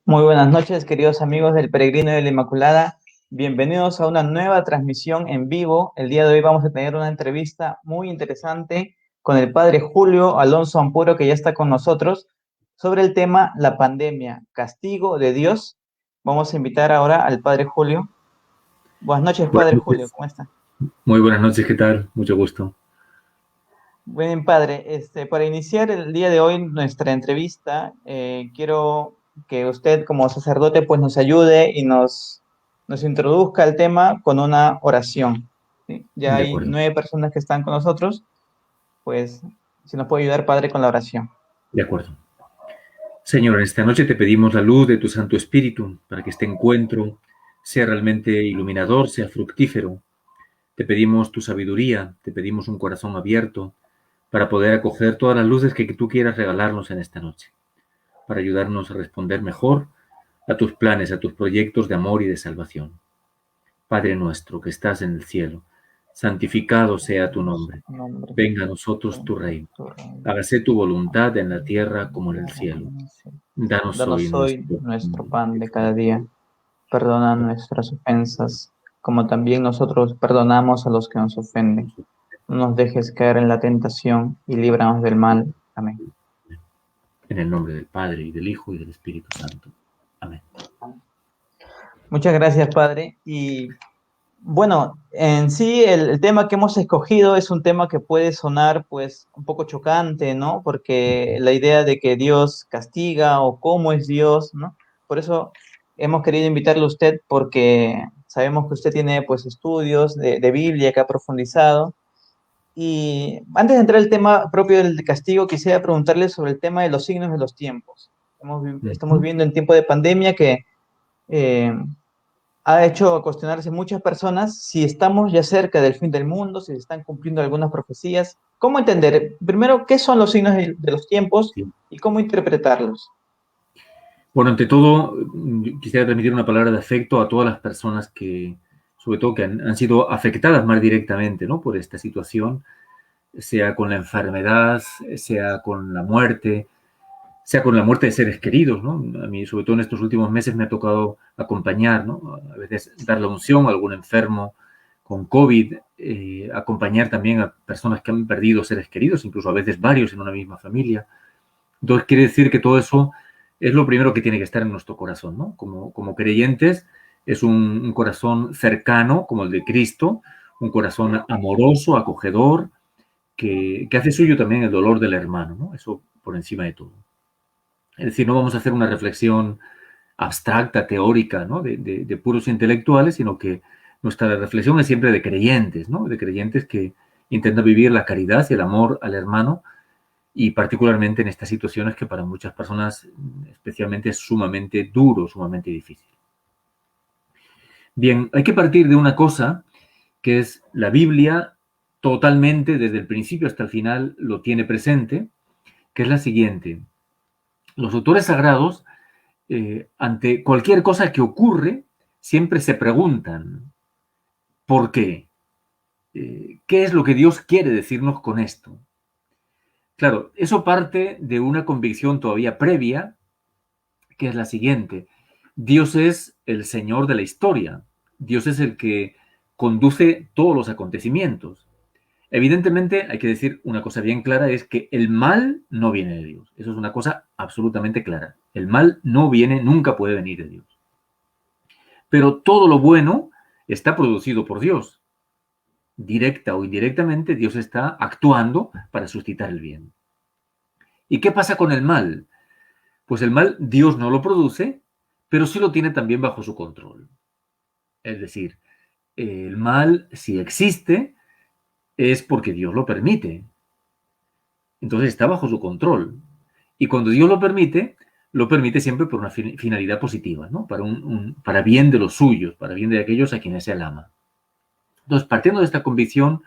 Muy buenas noches, queridos amigos del Peregrino de la Inmaculada. Bienvenidos a una nueva transmisión en vivo. El día de hoy vamos a tener una entrevista muy interesante con el padre Julio Alonso Ampuro, que ya está con nosotros, sobre el tema la pandemia, castigo de Dios. Vamos a invitar ahora al padre Julio. Buenas noches, padre Julio, ¿cómo está? Muy buenas noches, ¿qué tal? Mucho gusto. Bien, padre, para iniciar el día de hoy nuestra entrevista, quiero que usted como sacerdote pues nos ayude y nos introduzca al tema con una oración, ¿sí? Ya De hay acuerdo. 9 personas que están con nosotros, pues si nos puede ayudar, padre, con la oración. De acuerdo. Señor, en esta noche te pedimos la luz de tu Santo Espíritu para que este encuentro sea realmente iluminador, sea fructífero. Te pedimos tu sabiduría, te pedimos un corazón abierto para poder acoger todas las luces que tú quieras regalarnos en esta noche, para ayudarnos a responder mejor a tus planes, a tus proyectos de amor y de salvación. Padre nuestro que estás en el cielo, santificado sea tu nombre. Venga a nosotros tu reino. Hágase tu voluntad en la tierra como en el cielo. Danos hoy nuestro pan de cada día. Perdona nuestras ofensas, como también nosotros perdonamos a los que nos ofenden. No nos dejes caer en la tentación y líbranos del mal. Amén. En el nombre del Padre, y del Hijo, y del Espíritu Santo. Amén. Muchas gracias, padre. Y bueno, en sí el tema que hemos escogido es un tema que puede sonar pues un poco chocante, ¿no? Porque la idea de que Dios castiga o cómo es Dios, ¿no? Por eso hemos querido invitarle a usted porque sabemos que usted tiene pues estudios de Biblia que ha profundizado. Y antes de entrar al tema propio del castigo, quisiera preguntarle sobre el tema de los signos de los tiempos. Estamos viviendo en tiempo de pandemia que eh, ha hecho cuestionarse muchas personas si estamos ya cerca del fin del mundo, si se están cumpliendo algunas profecías. ¿Cómo entender, primero, qué son los signos de los tiempos y cómo interpretarlos? Bueno, ante todo, quisiera transmitir una palabra de afecto a todas las personas que, sobre todo, que han sido afectadas más directamente, ¿no?, por esta situación, sea con la enfermedad, sea con la muerte de seres queridos, ¿no? A mí, sobre todo en estos últimos meses, me ha tocado acompañar, ¿no?, a veces dar la unción a algún enfermo con COVID, acompañar también a personas que han perdido seres queridos, incluso a veces varios en una misma familia. Entonces, quiere decir que todo eso es lo primero que tiene que estar en nuestro corazón, ¿no? Como creyentes, es un corazón cercano, como el de Cristo, un corazón amoroso, acogedor, que hace suyo también el dolor del hermano, ¿no? Eso por encima de todo. Es decir, no vamos a hacer una reflexión abstracta, teórica, ¿no? De puros intelectuales, sino que nuestra reflexión es siempre de creyentes, ¿no? De creyentes que intentan vivir la caridad y el amor al hermano, y particularmente en estas situaciones que para muchas personas especialmente es sumamente duro, sumamente difícil. Bien, hay que partir de una cosa que es la Biblia totalmente, desde el principio hasta el final, lo tiene presente, que es la siguiente. Los autores sagrados, ante cualquier cosa que ocurre, siempre se preguntan, ¿por qué? ¿Qué es lo que Dios quiere decirnos con esto? Claro, eso parte de una convicción todavía previa, que es la siguiente. Dios es el Señor de la historia. Dios es el que conduce todos los acontecimientos. Evidentemente, hay que decir una cosa bien clara, es que el mal no viene de Dios. Eso es una cosa absolutamente clara. El mal no viene, nunca puede venir de Dios. Pero todo lo bueno está producido por Dios. Directa o indirectamente, Dios está actuando para suscitar el bien. ¿Y qué pasa con el mal? Pues el mal Dios no lo produce, pero sí lo tiene también bajo su control. Es decir, el mal, si existe, es porque Dios lo permite. Entonces está bajo su control. Y cuando Dios lo permite siempre por una finalidad positiva, ¿no? Para bien de los suyos, para bien de aquellos a quienes Él ama. Entonces, partiendo de esta convicción,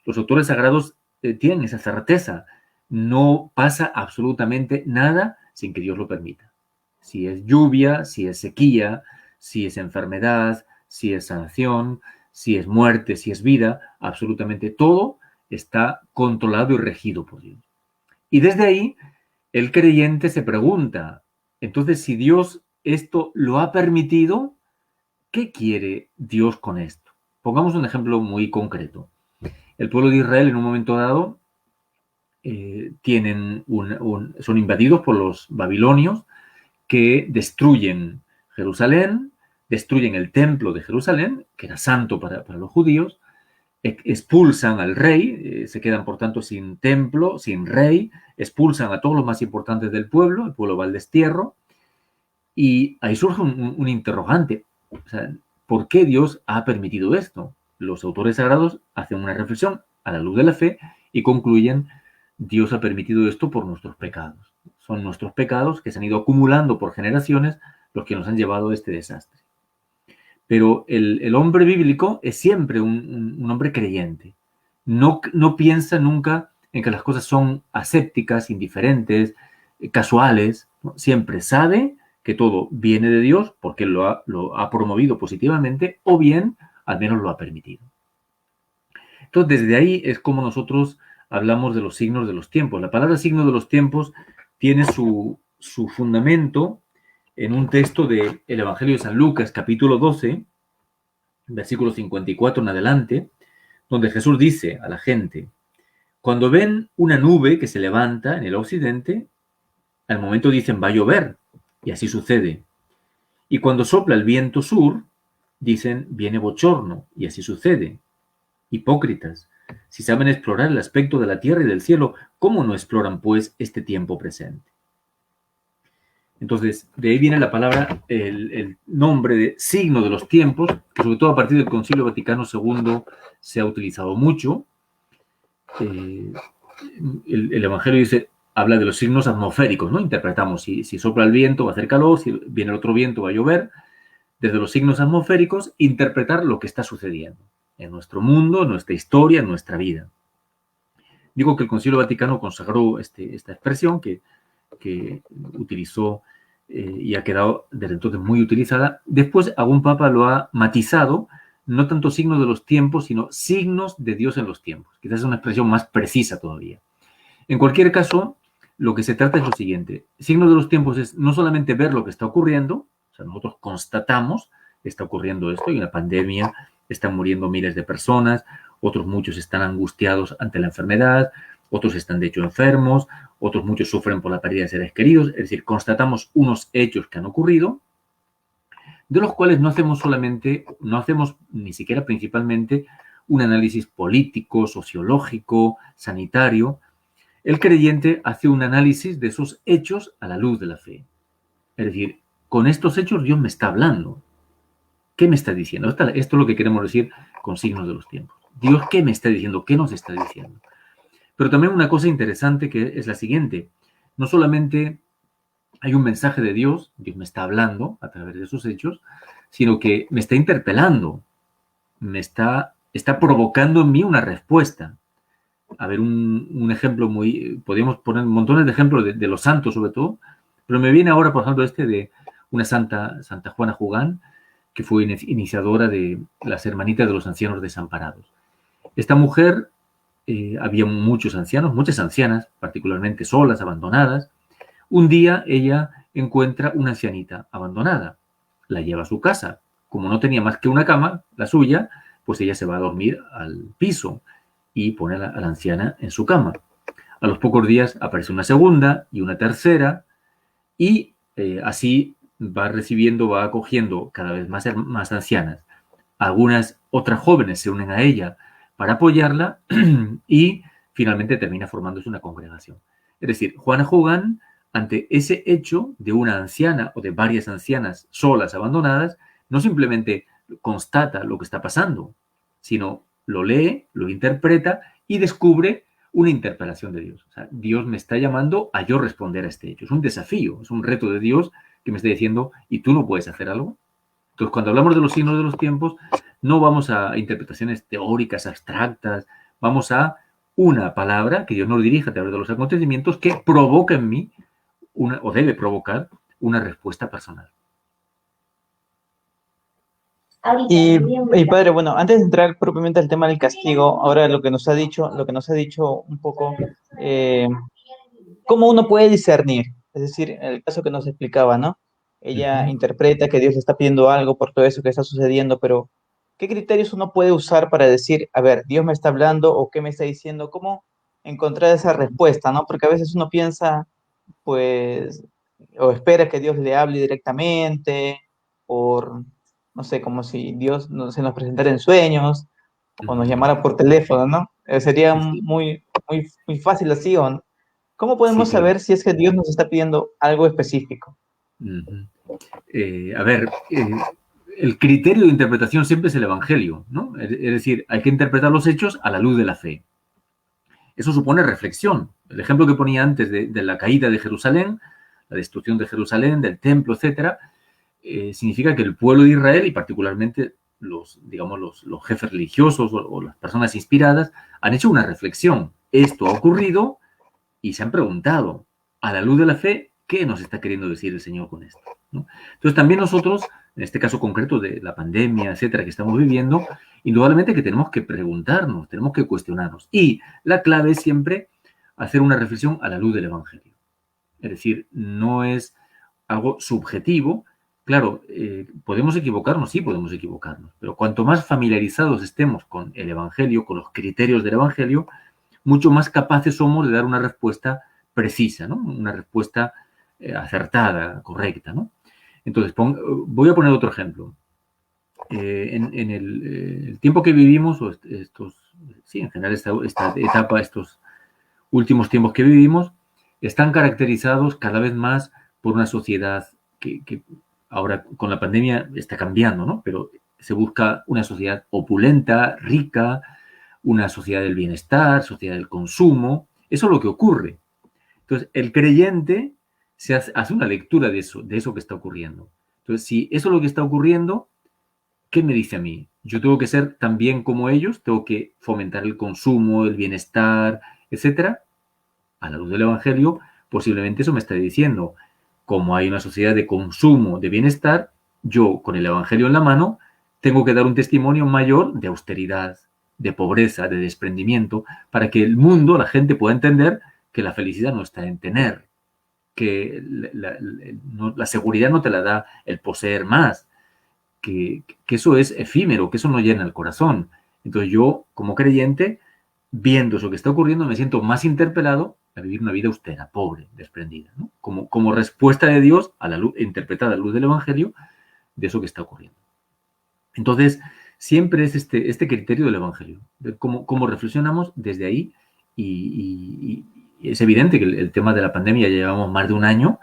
los autores sagrados tienen esa certeza. No pasa absolutamente nada sin que Dios lo permita. Si es lluvia, si es sequía, si es enfermedad, si es sanación, si es muerte, si es vida, absolutamente todo está controlado y regido por Dios. Y desde ahí, el creyente se pregunta, entonces, si Dios esto lo ha permitido, ¿qué quiere Dios con esto? Pongamos un ejemplo muy concreto. El pueblo de Israel en un momento dado son invadidos por los babilonios que destruyen Jerusalén, destruyen el templo de Jerusalén, que era santo para los judíos, expulsan al rey, se quedan por tanto sin templo, sin rey, expulsan a todos los más importantes del pueblo, el pueblo va al destierro, y ahí surge un interrogante. O sea, ¿por qué Dios ha permitido esto? Los autores sagrados hacen una reflexión a la luz de la fe y concluyen, Dios ha permitido esto por nuestros pecados. Son nuestros pecados que se han ido acumulando por generaciones los que nos han llevado a este desastre. Pero el hombre bíblico es siempre un hombre creyente. No piensa nunca en que las cosas son asépticas, indiferentes, casuales. ¿No? Siempre sabe que todo viene de Dios porque lo ha promovido positivamente o bien al menos lo ha permitido. Entonces, desde ahí es como nosotros hablamos de los signos de los tiempos. La palabra signo de los tiempos tiene su fundamento en un texto del Evangelio de San Lucas, capítulo 12, versículo 54 en adelante, donde Jesús dice a la gente, cuando ven una nube que se levanta en el occidente, al momento dicen va a llover, y así sucede. Y cuando sopla el viento sur, dicen viene bochorno, y así sucede. Hipócritas, si saben explorar el aspecto de la tierra y del cielo, ¿cómo no exploran pues este tiempo presente? Entonces, de ahí viene la palabra, el nombre de signo de los tiempos, que sobre todo a partir del Concilio Vaticano II se ha utilizado mucho. El Evangelio habla de los signos atmosféricos, ¿no? Interpretamos si sopla el viento va a hacer calor, si viene el otro viento va a llover. Desde los signos atmosféricos, interpretar lo que está sucediendo en nuestro mundo, en nuestra historia, en nuestra vida. Digo que el Concilio Vaticano consagró esta expresión que utilizó y ha quedado desde entonces muy utilizada. Después algún papa lo ha matizado, no tanto signos de los tiempos, sino signos de Dios en los tiempos. Quizás es una expresión más precisa todavía. En cualquier caso, lo que se trata es lo siguiente. Signos de los tiempos es no solamente ver lo que está ocurriendo, o sea, nosotros constatamos que está ocurriendo esto, hay una pandemia, están muriendo miles de personas, otros muchos están angustiados ante la enfermedad, otros están de hecho enfermos, otros muchos sufren por la pérdida de seres queridos, es decir, constatamos unos hechos que han ocurrido, de los cuales no hacemos solamente, no hacemos ni siquiera principalmente un análisis político, sociológico, sanitario. El creyente hace un análisis de esos hechos a la luz de la fe. Es decir, con estos hechos Dios me está hablando. ¿Qué me está diciendo? Esto es lo que queremos decir con signos de los tiempos. Dios, ¿qué me está diciendo? ¿Qué nos está diciendo? Pero también una cosa interesante que es la siguiente. No solamente hay un mensaje de Dios, Dios me está hablando a través de esos hechos, sino que me está interpelando, está provocando en mí una respuesta. A ver, un ejemplo podríamos poner montones de ejemplos de los santos sobre todo, pero me viene ahora, por ejemplo, de una Santa Juana Jugán, que fue iniciadora de las Hermanitas de los Ancianos Desamparados. Esta mujer, había muchos ancianos, muchas ancianas, particularmente solas, abandonadas. Un día ella encuentra una ancianita abandonada, la lleva a su casa. Como no tenía más que una cama, la suya, pues ella se va a dormir al piso y pone a la anciana en su cama. A los pocos días aparece una segunda y una tercera y así va acogiendo cada vez más ancianas. Algunas otras jóvenes se unen a ella para apoyarla y finalmente termina formándose una congregación. Es decir, Juana Jugán, ante ese hecho de una anciana o de varias ancianas solas, abandonadas, no simplemente constata lo que está pasando, sino lo lee, lo interpreta y descubre una interpelación de Dios. O sea, Dios me está llamando a yo responder a este hecho. Es un desafío, es un reto de Dios que me está diciendo, ¿y tú no puedes hacer algo? Entonces, cuando hablamos de los signos de los tiempos, no vamos a interpretaciones teóricas, abstractas, vamos a una palabra que Dios nos dirige a través de los acontecimientos que provoca en mí, o debe provocar, una respuesta personal. Y padre, bueno, antes de entrar propiamente al tema del castigo, ahora lo que nos ha dicho un poco, eh, ¿cómo uno puede discernir? Es decir, el caso que nos explicaba, ¿no? Ella interpreta que Dios le está pidiendo algo por todo eso que está sucediendo, pero ¿qué criterios uno puede usar para decir, a ver, Dios me está hablando o qué me está diciendo? ¿Cómo encontrar esa respuesta, ¿no? Porque a veces uno piensa, pues, o espera que Dios le hable directamente, por, no sé, como si Dios se nos presentara en sueños o nos llamara por teléfono, ¿no? Sería Sí, sí. muy fácil así, ¿o no? ¿Cómo Sí, podemos claro. saber si es que Dios nos está pidiendo algo específico? A ver, el criterio de interpretación siempre es el Evangelio, ¿no? Es decir, hay que interpretar los hechos a la luz de la fe. Eso supone reflexión. El ejemplo que ponía antes de la caída de Jerusalén, la destrucción de Jerusalén, del templo, etcétera, significa que el pueblo de Israel y particularmente digamos, los jefes religiosos o las personas inspiradas han hecho una reflexión. Esto ha ocurrido y se han preguntado, a la luz de la fe, ¿qué nos está queriendo decir el Señor con esto? ¿No? Entonces también nosotros, en este caso concreto de la pandemia, etcétera, que estamos viviendo, indudablemente que tenemos que preguntarnos, tenemos que cuestionarnos. Y la clave es siempre hacer una reflexión a la luz del Evangelio. Es decir, no es algo subjetivo. Claro, podemos equivocarnos, sí podemos equivocarnos, pero cuanto más familiarizados estemos con el Evangelio, con los criterios del Evangelio, mucho más capaces somos de dar una respuesta precisa, ¿no? Una respuesta acertada, correcta, ¿no? Entonces, voy a poner otro ejemplo. En el tiempo que vivimos, sí, en general esta etapa, estos últimos tiempos que vivimos, están caracterizados cada vez más por una sociedad que ahora con la pandemia está cambiando, ¿no? Pero se busca una sociedad opulenta, rica, una sociedad del bienestar, sociedad del consumo. Eso es lo que ocurre. Entonces, el creyente hace una lectura de eso que está ocurriendo. Entonces, si eso es lo que está ocurriendo, ¿qué me dice a mí? Yo tengo que ser también como ellos, tengo que fomentar el consumo, el bienestar, etcétera. A la luz del Evangelio, posiblemente eso me está diciendo, como hay una sociedad de consumo, de bienestar, yo con el Evangelio en la mano tengo que dar un testimonio mayor de austeridad, de pobreza, de desprendimiento, para que el mundo, la gente pueda entender que la felicidad no está en tener, que la seguridad no te la da el poseer más, que eso es efímero, que eso no llena el corazón. Entonces yo, como creyente, viendo eso que está ocurriendo, me siento más interpelado a vivir una vida austera, pobre, desprendida, ¿no? Como respuesta de Dios a la luz, interpretada a la luz del Evangelio, de eso que está ocurriendo. Entonces, siempre es este criterio del Evangelio, de cómo reflexionamos desde ahí, y es evidente que el tema de la pandemia, ya llevamos más de un año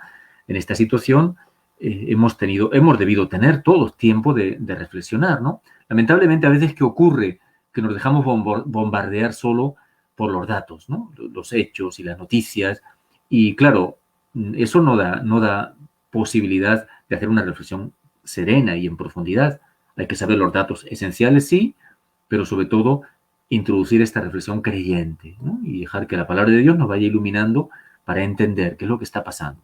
en esta situación, hemos debido tener todos tiempo de reflexionar, ¿no? Lamentablemente, a veces, ¿qué ocurre? Que nos dejamos bombardear solo por los datos, ¿no? Los hechos y las noticias, y claro, eso no da posibilidad de hacer una reflexión serena y en profundidad. Hay que saber los datos esenciales, sí, pero sobre todo introducir esta reflexión creyente, ¿no? Y dejar que la palabra de Dios nos vaya iluminando para entender qué es lo que está pasando.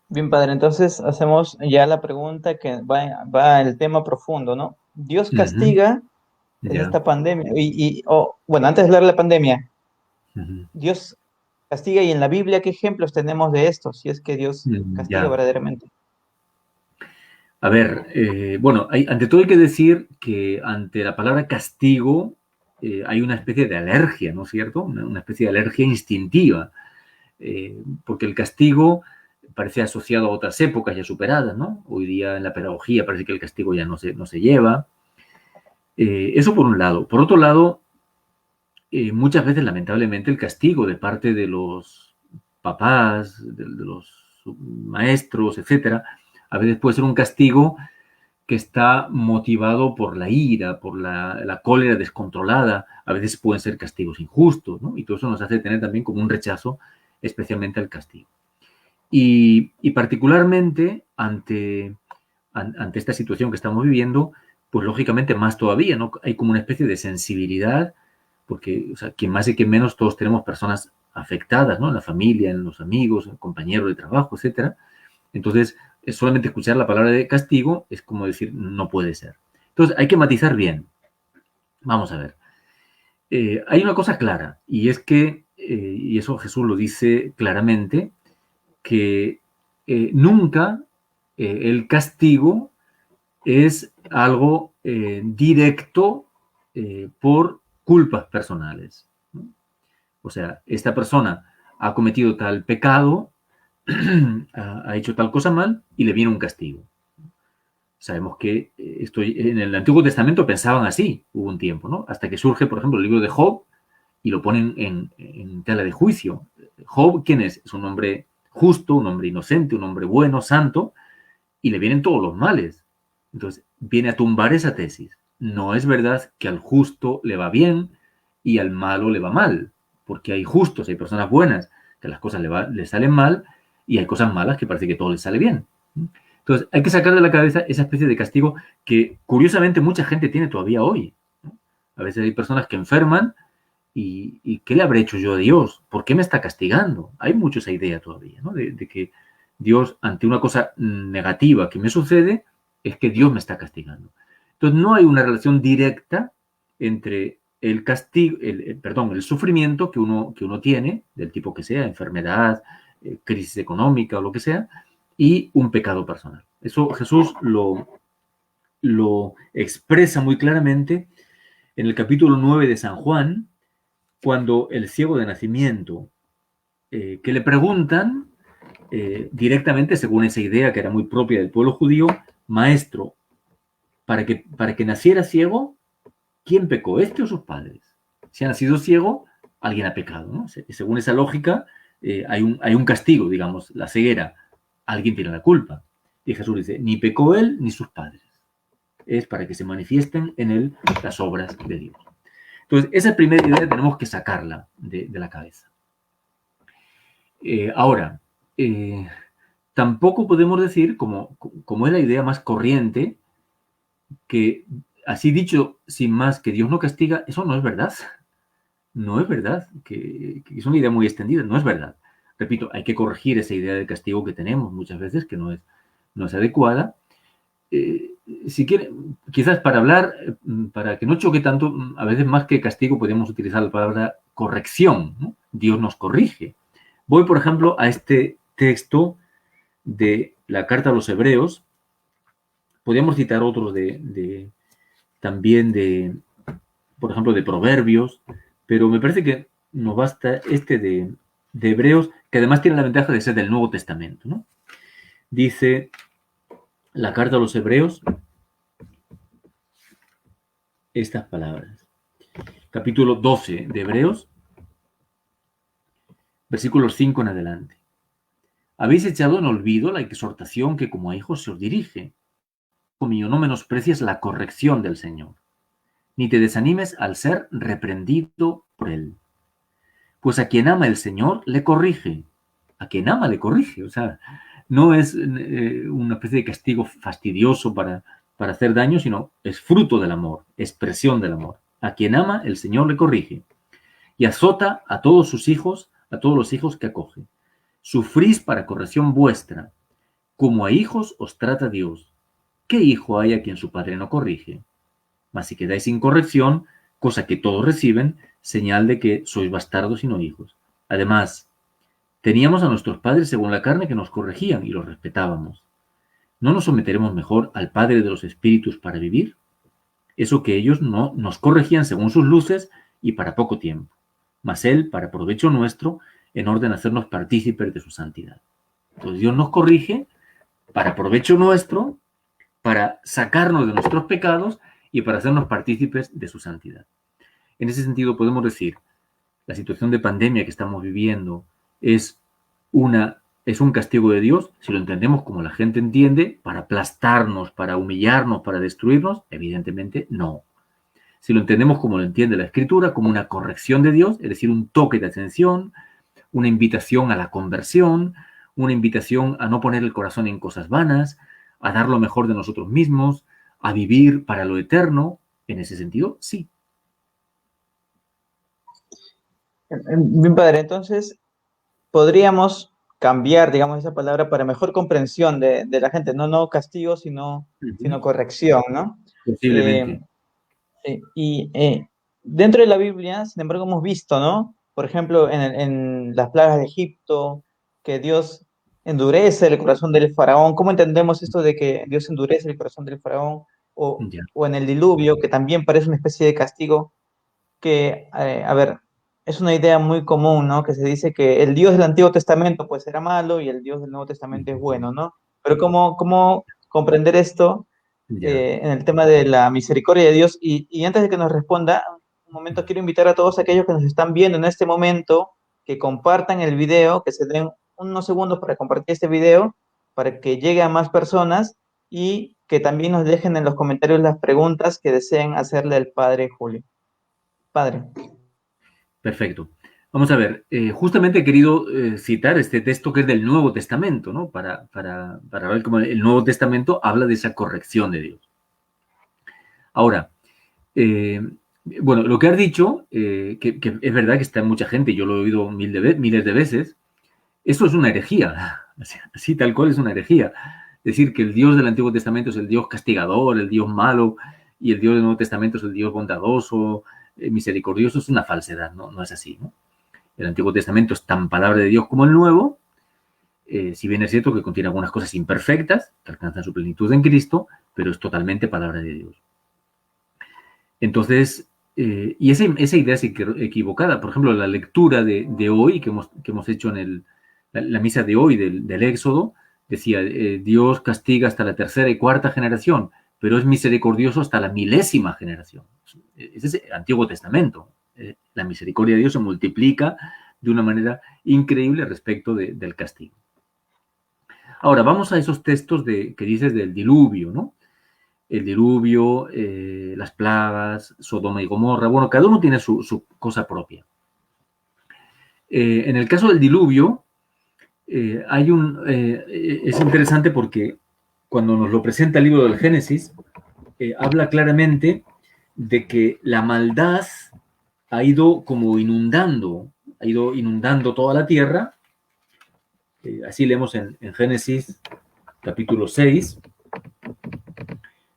Bien, padre, entonces hacemos ya la pregunta que va el tema profundo, ¿no? Dios Ujú, castiga en ya. esta pandemia, bueno, antes de hablar de la pandemia, Ujú, Dios castiga y en la Biblia, ¿qué ejemplos tenemos de esto? Si es que Dios castiga ya. verdaderamente. A ver, bueno, ante todo hay que decir que ante la palabra castigo hay una especie de alergia, ¿no es cierto? Una especie de alergia instintiva, porque el castigo parece asociado a otras épocas ya superadas, ¿no? Hoy día en la pedagogía parece que el castigo ya no se lleva. Eso por un lado. Por otro lado, muchas veces, lamentablemente, el castigo de parte de los papás, de los maestros, etcétera, a veces puede ser un castigo que está motivado por la ira, por la cólera descontrolada. A veces pueden ser castigos injustos, ¿no? Y todo eso nos hace tener también como un rechazo especialmente al castigo. Y particularmente ante esta situación que estamos viviendo, pues lógicamente más todavía, ¿no? Hay como una especie de sensibilidad, porque, o sea, quien más y quien menos, todos tenemos personas afectadas, ¿no? En la familia, en los amigos, en compañeros de trabajo, etcétera. Entonces, solamente escuchar la palabra de castigo es como decir, no puede ser. Entonces, hay que matizar bien. Vamos a ver. Hay una cosa clara, y es que, y eso Jesús lo dice claramente, que nunca el castigo es algo directo por culpas personales, ¿no? O sea, esta persona ha cometido tal pecado, ha hecho tal cosa mal y le viene un castigo. Sabemos que en el Antiguo Testamento pensaban así, hubo un tiempo, ¿no? Hasta que surge, por ejemplo, el libro de Job y lo ponen en tela de juicio. Job, ¿quién es? Es un hombre justo, un hombre inocente, un hombre bueno, santo, y le vienen todos los males. Entonces, viene a tumbar esa tesis. No es verdad que al justo le va bien y al malo le va mal, porque hay justos, hay personas buenas que las cosas le salen mal, y hay cosas malas que parece que todo les sale bien. Entonces, hay que sacar de la cabeza esa especie de castigo que, curiosamente, mucha gente tiene todavía hoy, ¿no? A veces hay personas que enferman y ¿qué le habré hecho yo a Dios? ¿Por qué me está castigando? Hay mucho esa idea todavía, ¿no? De que Dios, ante una cosa negativa que me sucede, es que Dios me está castigando. Entonces, no hay una relación directa entre el castigo, perdón, el sufrimiento que uno tiene, del tipo que sea, enfermedad, crisis económica o lo que sea, y un pecado personal. Eso Jesús lo expresa muy claramente en el capítulo 9 de San Juan, cuando el ciego de nacimiento, que le preguntan directamente, según esa idea que era muy propia del pueblo judío, maestro, para que naciera ciego, ¿quién pecó, este o sus padres? Si ha nacido ciego, alguien ha pecado, ¿no? Según esa lógica, hay un castigo, digamos, la ceguera, alguien tiene la culpa. Y Jesús dice, ni pecó él ni sus padres. Es para que se manifiesten en él las obras de Dios. Entonces, esa primera idea tenemos que sacarla de la cabeza. Ahora, tampoco podemos decir, como es la idea más corriente, que así dicho sin más, que Dios no castiga, eso no es verdad. No es verdad, que es una idea muy extendida, no es verdad. Repito, hay que corregir esa idea de castigo que tenemos muchas veces, que no es adecuada. Si quiere, quizás para hablar, para que no choque tanto, a veces más que castigo podemos utilizar la palabra corrección, ¿no? Dios nos corrige. Voy, por ejemplo, a este texto de la carta a los Hebreos. Podríamos citar otros también por ejemplo, de Proverbios, pero me parece que nos basta este de Hebreos, que además tiene la ventaja de ser del Nuevo Testamento, ¿no? Dice la carta a los Hebreos estas palabras. Capítulo 12 de Hebreos, versículos 5 en adelante. Habéis echado en olvido la exhortación que como a hijos se os dirige. Hijo mío, no menosprecies la corrección del Señor, ni te desanimes al ser reprendido por él. Pues a quien ama el Señor le corrige. A quien ama le corrige. O sea, no es una especie de castigo fastidioso para hacer daño, sino es fruto del amor, expresión del amor. A quien ama el Señor le corrige. Y azota a todos sus hijos, a todos los hijos que acoge. Sufrís para corrección vuestra. Como a hijos os trata Dios. ¿Qué hijo hay a quien su padre no corrige? Mas si quedáis sin corrección, cosa que todos reciben, señal de que sois bastardos y no hijos. Además, teníamos a nuestros padres según la carne que nos corregían y los respetábamos. ¿No nos someteremos mejor al Padre de los Espíritus para vivir? Eso que ellos no nos corregían según sus luces y para poco tiempo, mas Él para provecho nuestro, en orden a hacernos partícipes de su santidad. Entonces Dios nos corrige para provecho nuestro, para sacarnos de nuestros pecados y para hacernos partícipes de su santidad. En ese sentido podemos decir, la situación de pandemia que estamos viviendo es un castigo de Dios, si lo entendemos como la gente entiende, para aplastarnos, para humillarnos, para destruirnos, evidentemente no. Si lo entendemos como lo entiende la Escritura, como una corrección de Dios, es decir, un toque de atención, una invitación a la conversión, una invitación a no poner el corazón en cosas vanas, a dar lo mejor de nosotros mismos, a vivir para lo eterno, en ese sentido, sí. Bien, padre, entonces podríamos cambiar, digamos, esa palabra para mejor comprensión de la gente, no castigo, sino corrección, ¿no? Posiblemente. Y dentro de la Biblia, sin embargo, hemos visto, ¿no? Por ejemplo, en las plagas de Egipto, que Dios endurece el corazón del faraón. ¿Cómo entendemos esto de que Dios endurece el corazón del faraón? Ya. O en el diluvio, que también parece una especie de castigo, que, a ver, es una idea muy común, ¿no? Que se dice que el Dios del Antiguo Testamento pues era malo y el Dios del Nuevo Testamento es bueno, ¿no? Pero ¿cómo comprender esto Ya. en el tema de la misericordia de Dios? Y antes de que nos responda, un momento quiero invitar a todos aquellos que nos están viendo en este momento que compartan el video, que se den unos segundos para compartir este video, para que llegue a más personas y que también nos dejen en los comentarios las preguntas que deseen hacerle al Padre Julio. Padre. Perfecto. Vamos a ver, justamente he querido citar este texto que es del Nuevo Testamento, ¿no? Para ver cómo el Nuevo Testamento habla de esa corrección de Dios. Ahora, bueno, lo que has dicho, que es verdad que está en mucha gente, yo lo he oído miles de veces, eso es una herejía, así tal cual es una herejía. Decir que el Dios del Antiguo Testamento es el Dios castigador, el Dios malo, y el Dios del Nuevo Testamento es el Dios bondadoso, misericordioso, es una falsedad, no es así, ¿no? El Antiguo Testamento es tan palabra de Dios como el Nuevo, si bien es cierto que contiene algunas cosas imperfectas, que alcanzan su plenitud en Cristo, pero es totalmente palabra de Dios. Entonces, y esa idea es equivocada. Por ejemplo, la lectura de hoy que hemos hecho en la misa de hoy del Éxodo, decía, Dios castiga hasta la tercera y cuarta generación, pero es misericordioso hasta la 1000ª generación. Ese es el Antiguo Testamento. La misericordia de Dios se multiplica de una manera increíble respecto del castigo. Ahora, vamos a esos textos que dices del diluvio, ¿no? El diluvio, las plagas, Sodoma y Gomorra. Bueno, cada uno tiene su cosa propia. En el caso del diluvio, es interesante porque cuando nos lo presenta el libro del Génesis, habla claramente de que la maldad ha ido como inundando toda la tierra. Así leemos en Génesis capítulo 6.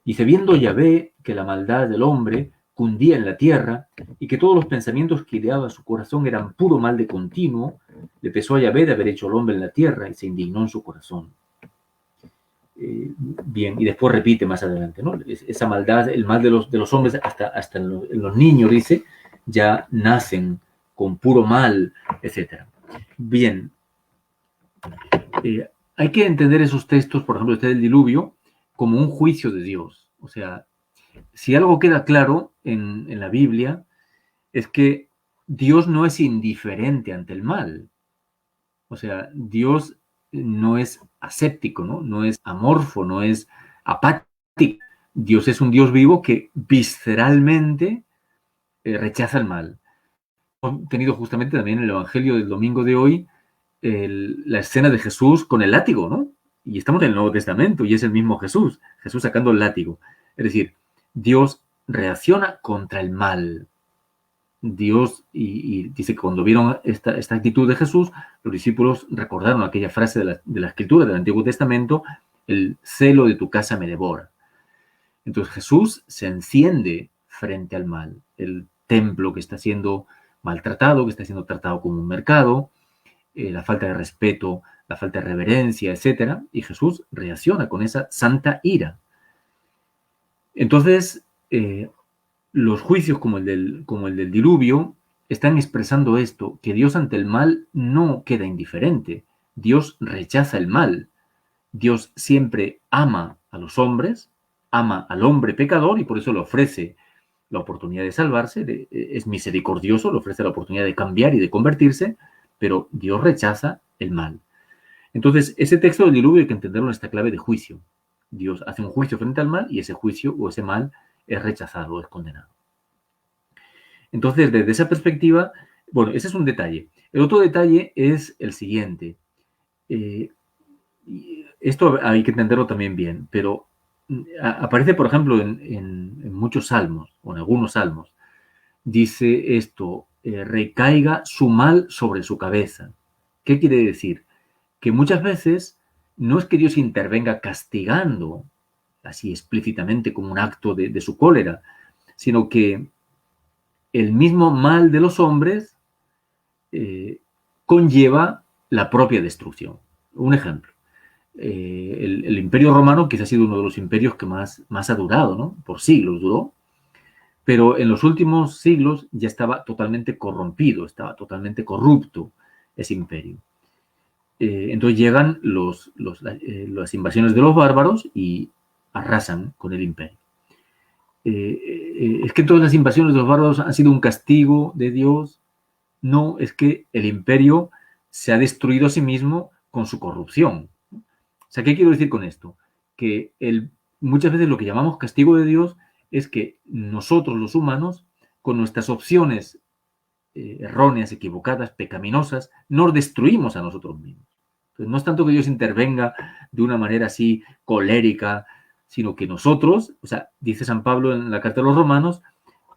Dice, viendo Yahvé que la maldad del hombre cundía en la tierra y que todos los pensamientos que ideaba su corazón eran puro mal de continuo, le pesó a Yahvé de haber hecho al hombre en la tierra y se indignó en su corazón. Bien, y después repite más adelante, ¿no? Esa maldad, el mal de los hombres, hasta en los niños, dice, ya nacen con puro mal, etc. Bien, hay que entender esos textos, por ejemplo, este del diluvio, como un juicio de Dios. O sea, si algo queda claro en la Biblia, es que Dios no es indiferente ante el mal. O sea, Dios no es aséptico, ¿no? No es amorfo, no es apático. Dios es un Dios vivo que visceralmente rechaza el mal. Hemos tenido justamente también en el Evangelio del domingo de hoy la escena de Jesús con el látigo, ¿no? Y estamos en el Nuevo Testamento y es el mismo Jesús, Jesús sacando el látigo. Es decir, Dios reacciona contra el mal. Dios, y dice que cuando vieron esta actitud de Jesús, los discípulos recordaron aquella frase de la Escritura del Antiguo Testamento, el celo de tu casa me devora. Entonces Jesús se enciende frente al mal, el templo que está siendo maltratado, que está siendo tratado como un mercado, la falta de respeto, la falta de reverencia, etc. Y Jesús reacciona con esa santa ira. Entonces, los juicios como el del diluvio están expresando esto, que Dios ante el mal no queda indiferente. Dios rechaza el mal. Dios siempre ama a los hombres, ama al hombre pecador y por eso le ofrece la oportunidad de salvarse, es misericordioso, le ofrece la oportunidad de cambiar y de convertirse, pero Dios rechaza el mal. Entonces, ese texto del diluvio hay que entenderlo en esta clave de juicio. Dios hace un juicio frente al mal y ese juicio o ese mal es rechazado, es condenado. Entonces, desde esa perspectiva, bueno, ese es un detalle. El otro detalle es el siguiente. Esto hay que entenderlo también bien, pero aparece, por ejemplo, en muchos salmos, o en algunos salmos, dice esto, recaiga su mal sobre su cabeza. ¿Qué quiere decir? Que muchas veces no es que Dios intervenga castigando, así explícitamente como un acto de su cólera, sino que el mismo mal de los hombres conlleva la propia destrucción. Un ejemplo. El Imperio Romano quizás ha sido uno de los imperios que más ha durado, ¿no? Por siglos duró, pero en los últimos siglos ya estaba totalmente corrompido, estaba totalmente corrupto ese imperio. Entonces llegan las invasiones de los bárbaros y arrasan con el imperio. ¿Es que todas las invasiones de los bárbaros han sido un castigo de Dios? No, es que el imperio se ha destruido a sí mismo con su corrupción. O sea, ¿qué quiero decir con esto? Que muchas veces lo que llamamos castigo de Dios es que nosotros, los humanos, con nuestras opciones erróneas, equivocadas, pecaminosas, nos destruimos a nosotros mismos. Entonces, no es tanto que Dios intervenga de una manera así colérica, sino que nosotros, o sea, dice San Pablo en la carta de los Romanos,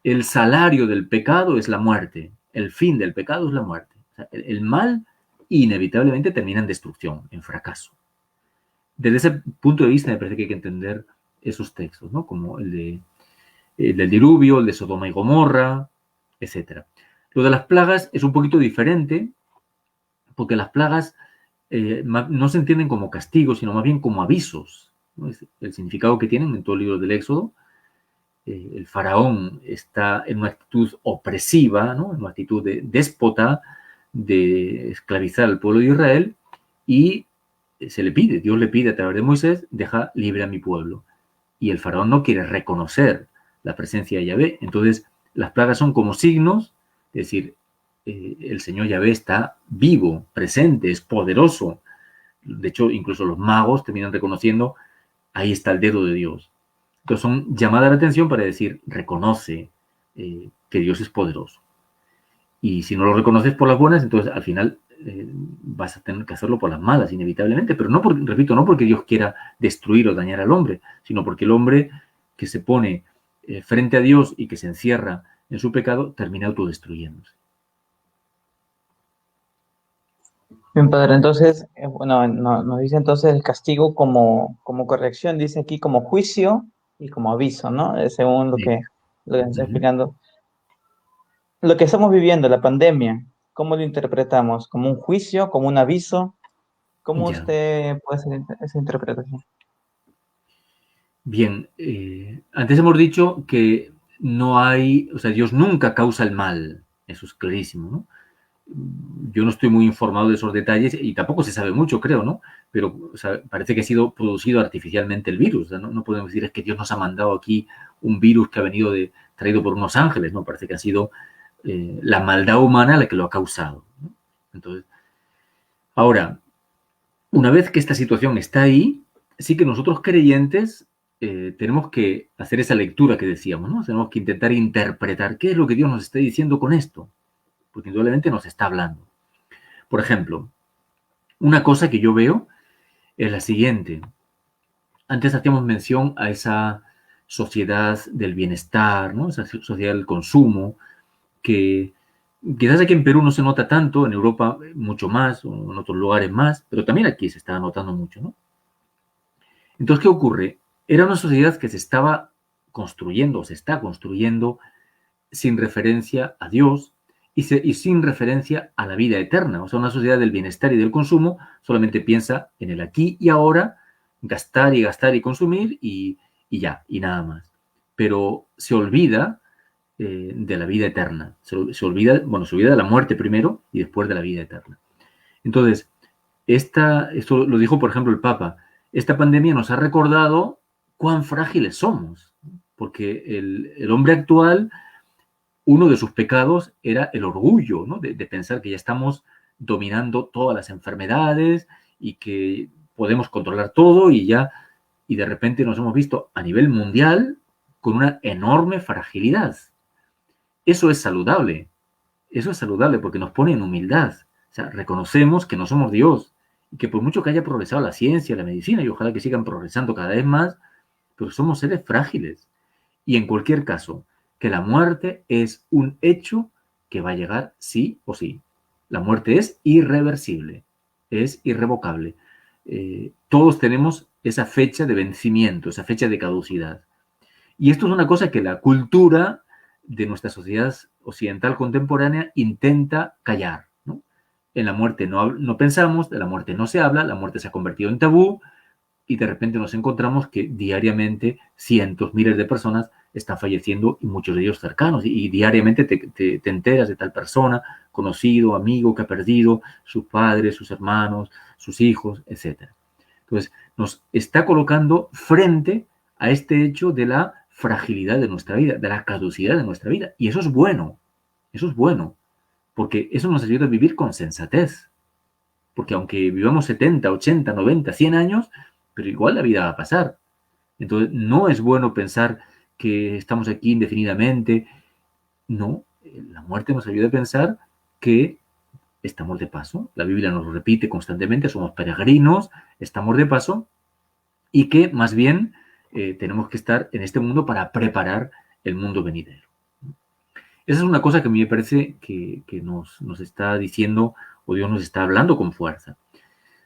el salario del pecado es la muerte, el fin del pecado es la muerte. O sea, el mal inevitablemente termina en destrucción, en fracaso. Desde ese punto de vista me parece que hay que entender esos textos, ¿no? Como el del diluvio, el de Sodoma y Gomorra, etc. Lo de las plagas es un poquito diferente, porque las plagas no se entienden como castigos, sino más bien como avisos, ¿no? Es el significado que tienen en todo el libro del Éxodo. El faraón está en una actitud opresiva, ¿no? En una actitud de déspota, de esclavizar al pueblo de Israel, y se le pide, Dios le pide a través de Moisés, deja libre a mi pueblo. Y el faraón no quiere reconocer la presencia de Yahvé. Entonces, las plagas son como signos, es decir, el Señor Yahvé está vivo, presente, es poderoso. De hecho, incluso los magos terminan reconociendo, ahí está el dedo de Dios. Entonces, son llamadas de atención para decir, reconoce que Dios es poderoso. Y si no lo reconoces por las buenas, entonces al final vas a tener que hacerlo por las malas, inevitablemente, pero no repito, no porque Dios quiera destruir o dañar al hombre, sino porque el hombre que se pone frente a Dios y que se encierra en su pecado, termina autodestruyéndose. Bien, padre, entonces, bueno, nos dice entonces el castigo como corrección, dice aquí como juicio y como aviso, ¿no? Según lo que está explicando. Lo que estamos viviendo, la pandemia, ¿cómo lo interpretamos? ¿Como un juicio, como un aviso? ¿Cómo Ya. usted puede hacer esa interpretación? Bien, antes hemos dicho que no hay, o sea, Dios nunca causa el mal, eso es clarísimo, ¿no? Yo no estoy muy informado de esos detalles y tampoco se sabe mucho, creo, ¿no? Pero o sea, parece que ha sido producido artificialmente el virus, ¿no? No podemos decir es que Dios nos ha mandado aquí un virus que ha venido traído por unos ángeles, ¿no? Parece que ha sido la maldad humana la que lo ha causado, ¿no? Entonces, ahora, una vez que esta situación está ahí, sí que nosotros creyentes tenemos que hacer esa lectura que decíamos, ¿no? Tenemos que intentar interpretar qué es lo que Dios nos está diciendo con esto, porque indudablemente nos está hablando. Por ejemplo, una cosa que yo veo es la siguiente. Antes hacíamos mención a esa sociedad del bienestar, ¿no? Esa sociedad del consumo, que quizás aquí en Perú no se nota tanto, en Europa mucho más, o en otros lugares más, pero también aquí se está notando mucho, ¿no? Entonces, ¿qué ocurre? Era una sociedad que se estaba construyendo, o se está construyendo, sin referencia a Dios y sin referencia a la vida eterna. O sea, una sociedad del bienestar y del consumo solamente piensa en el aquí y ahora, gastar y consumir y ya, y nada más. Pero se olvida de la vida eterna. Se olvida, bueno, se olvida de la muerte primero y después de la vida eterna. Entonces, esto lo dijo, por ejemplo, el Papa, esta pandemia nos ha recordado cuán frágiles somos, porque el hombre actual, uno de sus pecados era el orgullo, ¿no? De pensar que ya estamos dominando todas las enfermedades y que podemos controlar todo y de repente nos hemos visto a nivel mundial con una enorme fragilidad. Eso es saludable, eso es saludable porque nos pone en humildad. O sea, reconocemos que no somos Dios y que por mucho que haya progresado la ciencia, la medicina, y ojalá que sigan progresando cada vez más, pero somos seres frágiles. Y en cualquier caso, que la muerte es un hecho que va a llegar sí o sí. La muerte es irreversible, es irrevocable. Todos tenemos esa fecha de vencimiento, esa fecha de caducidad. Y esto es una cosa que la cultura de nuestra sociedad occidental contemporánea intenta callar, ¿no? En la muerte no pensamos, de la muerte no se habla, la muerte se ha convertido en tabú y de repente nos encontramos que diariamente cientos, miles de personas están falleciendo y muchos de ellos cercanos y diariamente te enteras de tal persona, conocido, amigo que ha perdido sus padres, sus hermanos, sus hijos, etc. Entonces, nos está colocando frente a este hecho de la fragilidad de nuestra vida, de la caducidad de nuestra vida. Y eso es bueno, porque eso nos ayuda a vivir con sensatez. Porque aunque vivamos 70, 80, 90, 100 años, pero igual la vida va a pasar. Entonces, no es bueno pensar que estamos aquí indefinidamente. No, la muerte nos ayuda a pensar que estamos de paso. La Biblia nos lo repite constantemente, somos peregrinos, estamos de paso y que más bien tenemos que estar en este mundo para preparar el mundo venidero. Esa es una cosa que a mí me parece que nos está diciendo o Dios nos está hablando con fuerza.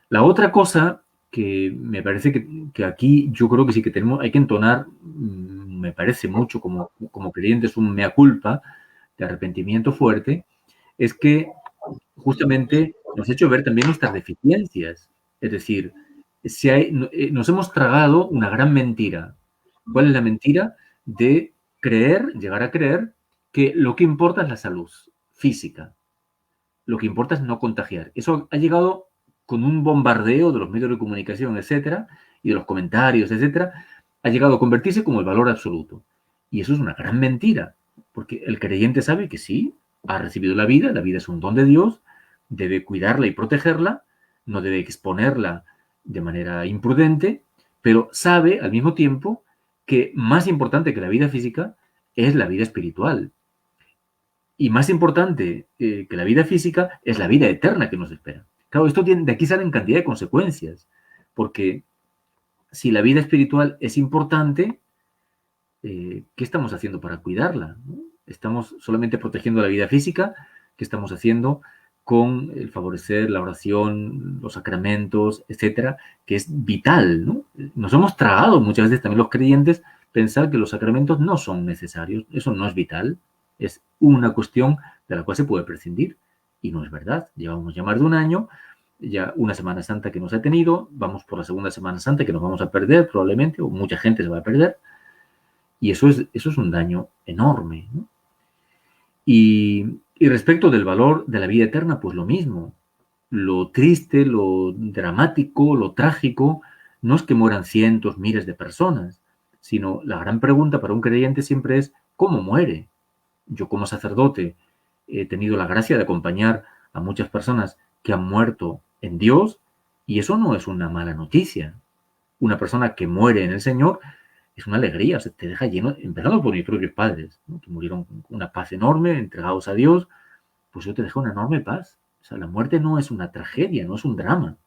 La otra cosa que me parece que aquí yo creo que sí que tenemos, hay que entonar, me parece mucho como creyentes, un mea culpa de arrepentimiento fuerte, es que justamente nos ha hecho ver también nuestras deficiencias. Es decir, nos hemos tragado una gran mentira. ¿Cuál es la mentira? De creer, llegar a creer, que lo que importa es la salud física. Lo que importa es no contagiar. Eso ha llegado con un bombardeo de los medios de comunicación, etcétera, y de los comentarios, etcétera, ha llegado a convertirse como el valor absoluto. Y eso es una gran mentira, porque el creyente sabe que sí, ha recibido la vida es un don de Dios, debe cuidarla y protegerla, no debe exponerla de manera imprudente, pero sabe al mismo tiempo que más importante que la vida física es la vida espiritual. Y más importante que la vida física es la vida eterna que nos espera. Claro, de aquí salen cantidad de consecuencias, porque si la vida espiritual es importante, ¿qué estamos haciendo para cuidarla? ¿No? ¿Estamos solamente protegiendo la vida física? ¿Qué estamos haciendo con el favorecer la oración, los sacramentos, etcétera, que es vital, ¿no? Nos hemos tragado muchas veces también los creyentes pensar que los sacramentos no son necesarios, eso no es vital, es una cuestión de la cual se puede prescindir y no es verdad. Llevamos ya más de un año ya una Semana Santa que nos ha tenido, vamos por la segunda Semana Santa que nos vamos a perder probablemente, o mucha gente se va a perder, y eso es un daño enorme, ¿no? Y respecto del valor de la vida eterna, pues lo mismo. Lo triste, lo dramático, lo trágico, no es que mueran cientos, miles de personas, sino la gran pregunta para un creyente siempre es, ¿cómo muere? Yo como sacerdote he tenido la gracia de acompañar a muchas personas que han muerto en Dios y eso no es una mala noticia. Una persona que muere en el Señor es una alegría, o sea, te deja lleno, empezando por mis propios padres, ¿no? Que murieron con una paz enorme, entregados a Dios, pues eso te deja una enorme paz. O sea, la muerte no es una tragedia, no es un drama.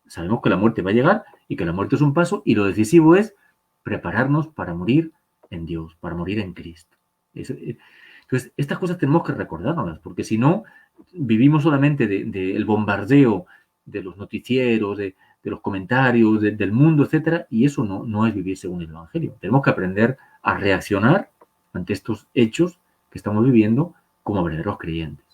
Sabemos que la muerte va a llegar y que la muerte es un paso y lo decisivo es prepararnos para morir en Dios, para morir en Cristo. Entonces, estas cosas tenemos que recordárnoslas, porque si no, vivimos solamente del bombardeo de los noticieros, de los comentarios, del mundo, etcétera, y eso no es vivir según el Evangelio. Tenemos que aprender a reaccionar ante estos hechos que estamos viviendo como verdaderos creyentes.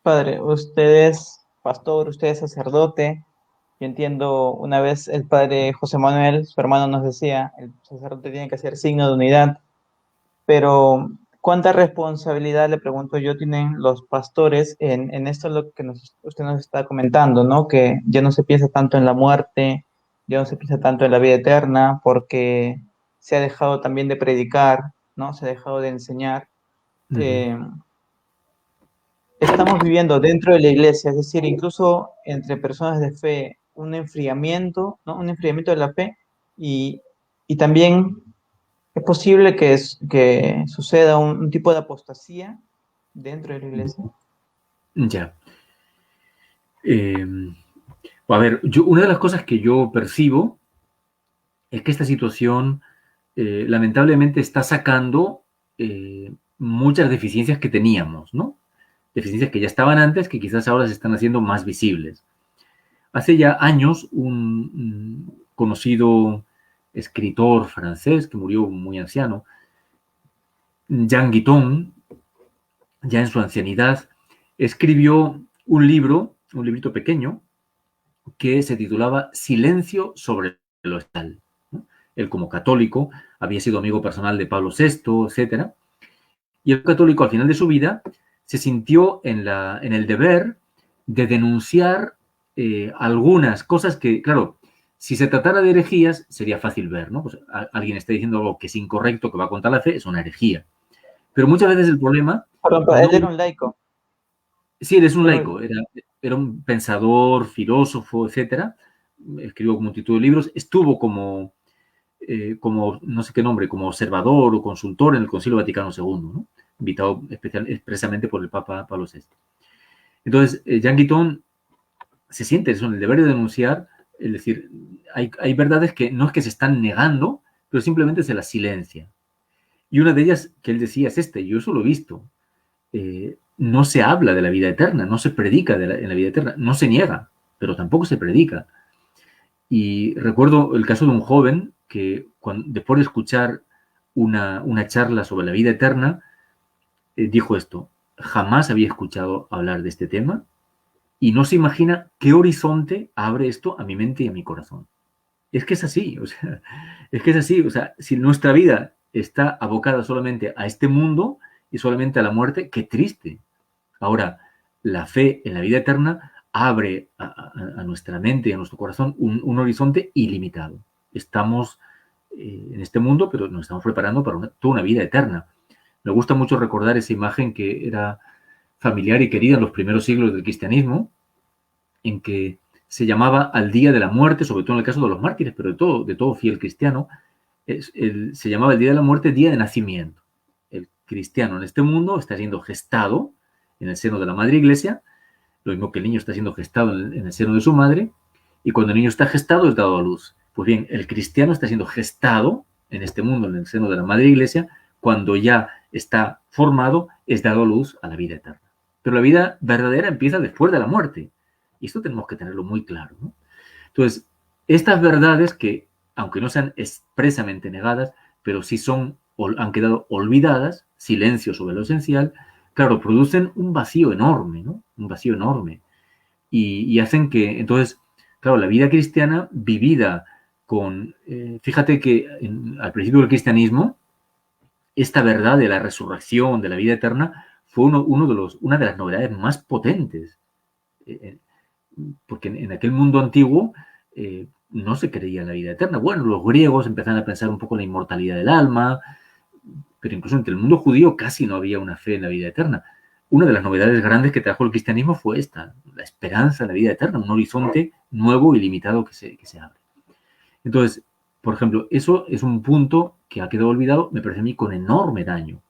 Padre, usted es pastor, usted es sacerdote. Yo entiendo, una vez el padre José Manuel, su hermano, nos decía, el sacerdote tiene que ser signo de unidad, pero ¿cuánta responsabilidad, le pregunto yo, tienen los pastores en esto lo que usted nos está comentando, ¿no? Que ya no se piensa tanto en la muerte, ya no se piensa tanto en la vida eterna, porque se ha dejado también de predicar, ¿no? Se ha dejado de enseñar. Uh -huh. Eh, Estamos viviendo dentro de la iglesia, es decir, incluso entre personas de fe, un enfriamiento, ¿no? Un enfriamiento de la fe y, y también es posible que suceda un tipo de apostasía dentro de la iglesia. Ya. A ver, una de las cosas que yo percibo es que esta situación lamentablemente está sacando muchas deficiencias que teníamos, ¿no? Deficiencias que ya estaban antes, que quizás ahora se están haciendo más visibles. Hace ya años, un conocido escritor francés que murió muy anciano, Jean Guiton, ya en su ancianidad, escribió un libro, un librito pequeño, que se titulaba Silencio sobre lo estatal. ¿No? Él, como católico, había sido amigo personal de Pablo VI, etc. Y el católico, al final de su vida, se sintió en el deber de denunciar algunas cosas que, claro, si se tratara de herejías, sería fácil ver, ¿no? Pues alguien está diciendo algo que es incorrecto, que va contra la fe, es una herejía. Pero muchas veces el problema... Perdón, pero él era un laico. Sí, él es un laico, era un pensador, filósofo, etcétera. Escribió como un título de libros, estuvo como no sé qué nombre, como observador o consultor en el Concilio Vaticano II, ¿no? Invitado expresamente por el Papa Pablo VI. Entonces, Jean Guiton se siente eso en el deber de denunciar, es decir, hay verdades que no es que se están negando, pero simplemente se las silencia. Y una de ellas que él decía es esta, y yo eso lo he visto. No se habla de la vida eterna, no se predica en la vida eterna, no se niega, pero tampoco se predica. Y recuerdo el caso de un joven que después de escuchar una charla sobre la vida eterna, dijo esto: jamás había escuchado hablar de este tema y no se imagina qué horizonte abre esto a mi mente y a mi corazón. Es que es así, o sea, es que es así, o sea, si nuestra vida está abocada solamente a este mundo y solamente a la muerte, qué triste. Ahora, la fe en la vida eterna abre a nuestra mente y a nuestro corazón un horizonte ilimitado. Estamos en este mundo, pero nos estamos preparando para toda una vida eterna. Me gusta mucho recordar esa imagen que era familiar y querida en los primeros siglos del cristianismo, en que se llamaba al día de la muerte, sobre todo en el caso de los mártires, pero de todo fiel cristiano, se llamaba el día de la muerte día de nacimiento. El cristiano en este mundo está siendo gestado en el seno de la Madre Iglesia, lo mismo que el niño está siendo gestado en el seno de su madre, y cuando el niño está gestado es dado a luz. Pues bien, el cristiano está siendo gestado en este mundo, en el seno de la Madre Iglesia, cuando ya está formado, es dado a luz a la vida eterna. Pero la vida verdadera empieza después de la muerte. Y esto tenemos que tenerlo muy claro, ¿no? Entonces, estas verdades que, aunque no sean expresamente negadas, pero sí han quedado olvidadas, silencio sobre lo esencial, claro, producen un vacío enorme, ¿no? Un vacío enorme. y hacen que, entonces, claro, la vida cristiana vivida con, fíjate que al principio del cristianismo, esta verdad de la resurrección, de la vida eterna, fue una de las novedades más potentes. Eh, Porque en aquel mundo antiguo no se creía en la vida eterna. Bueno, los griegos empezaron a pensar un poco en la inmortalidad del alma, pero incluso entre el mundo judío casi no había una fe en la vida eterna. Una de las novedades grandes que trajo el cristianismo fue esta, la esperanza en la vida eterna, un horizonte nuevo y limitado que se abre. Entonces, por ejemplo, eso es un punto que ha quedado olvidado, me parece a mí, con enorme daño,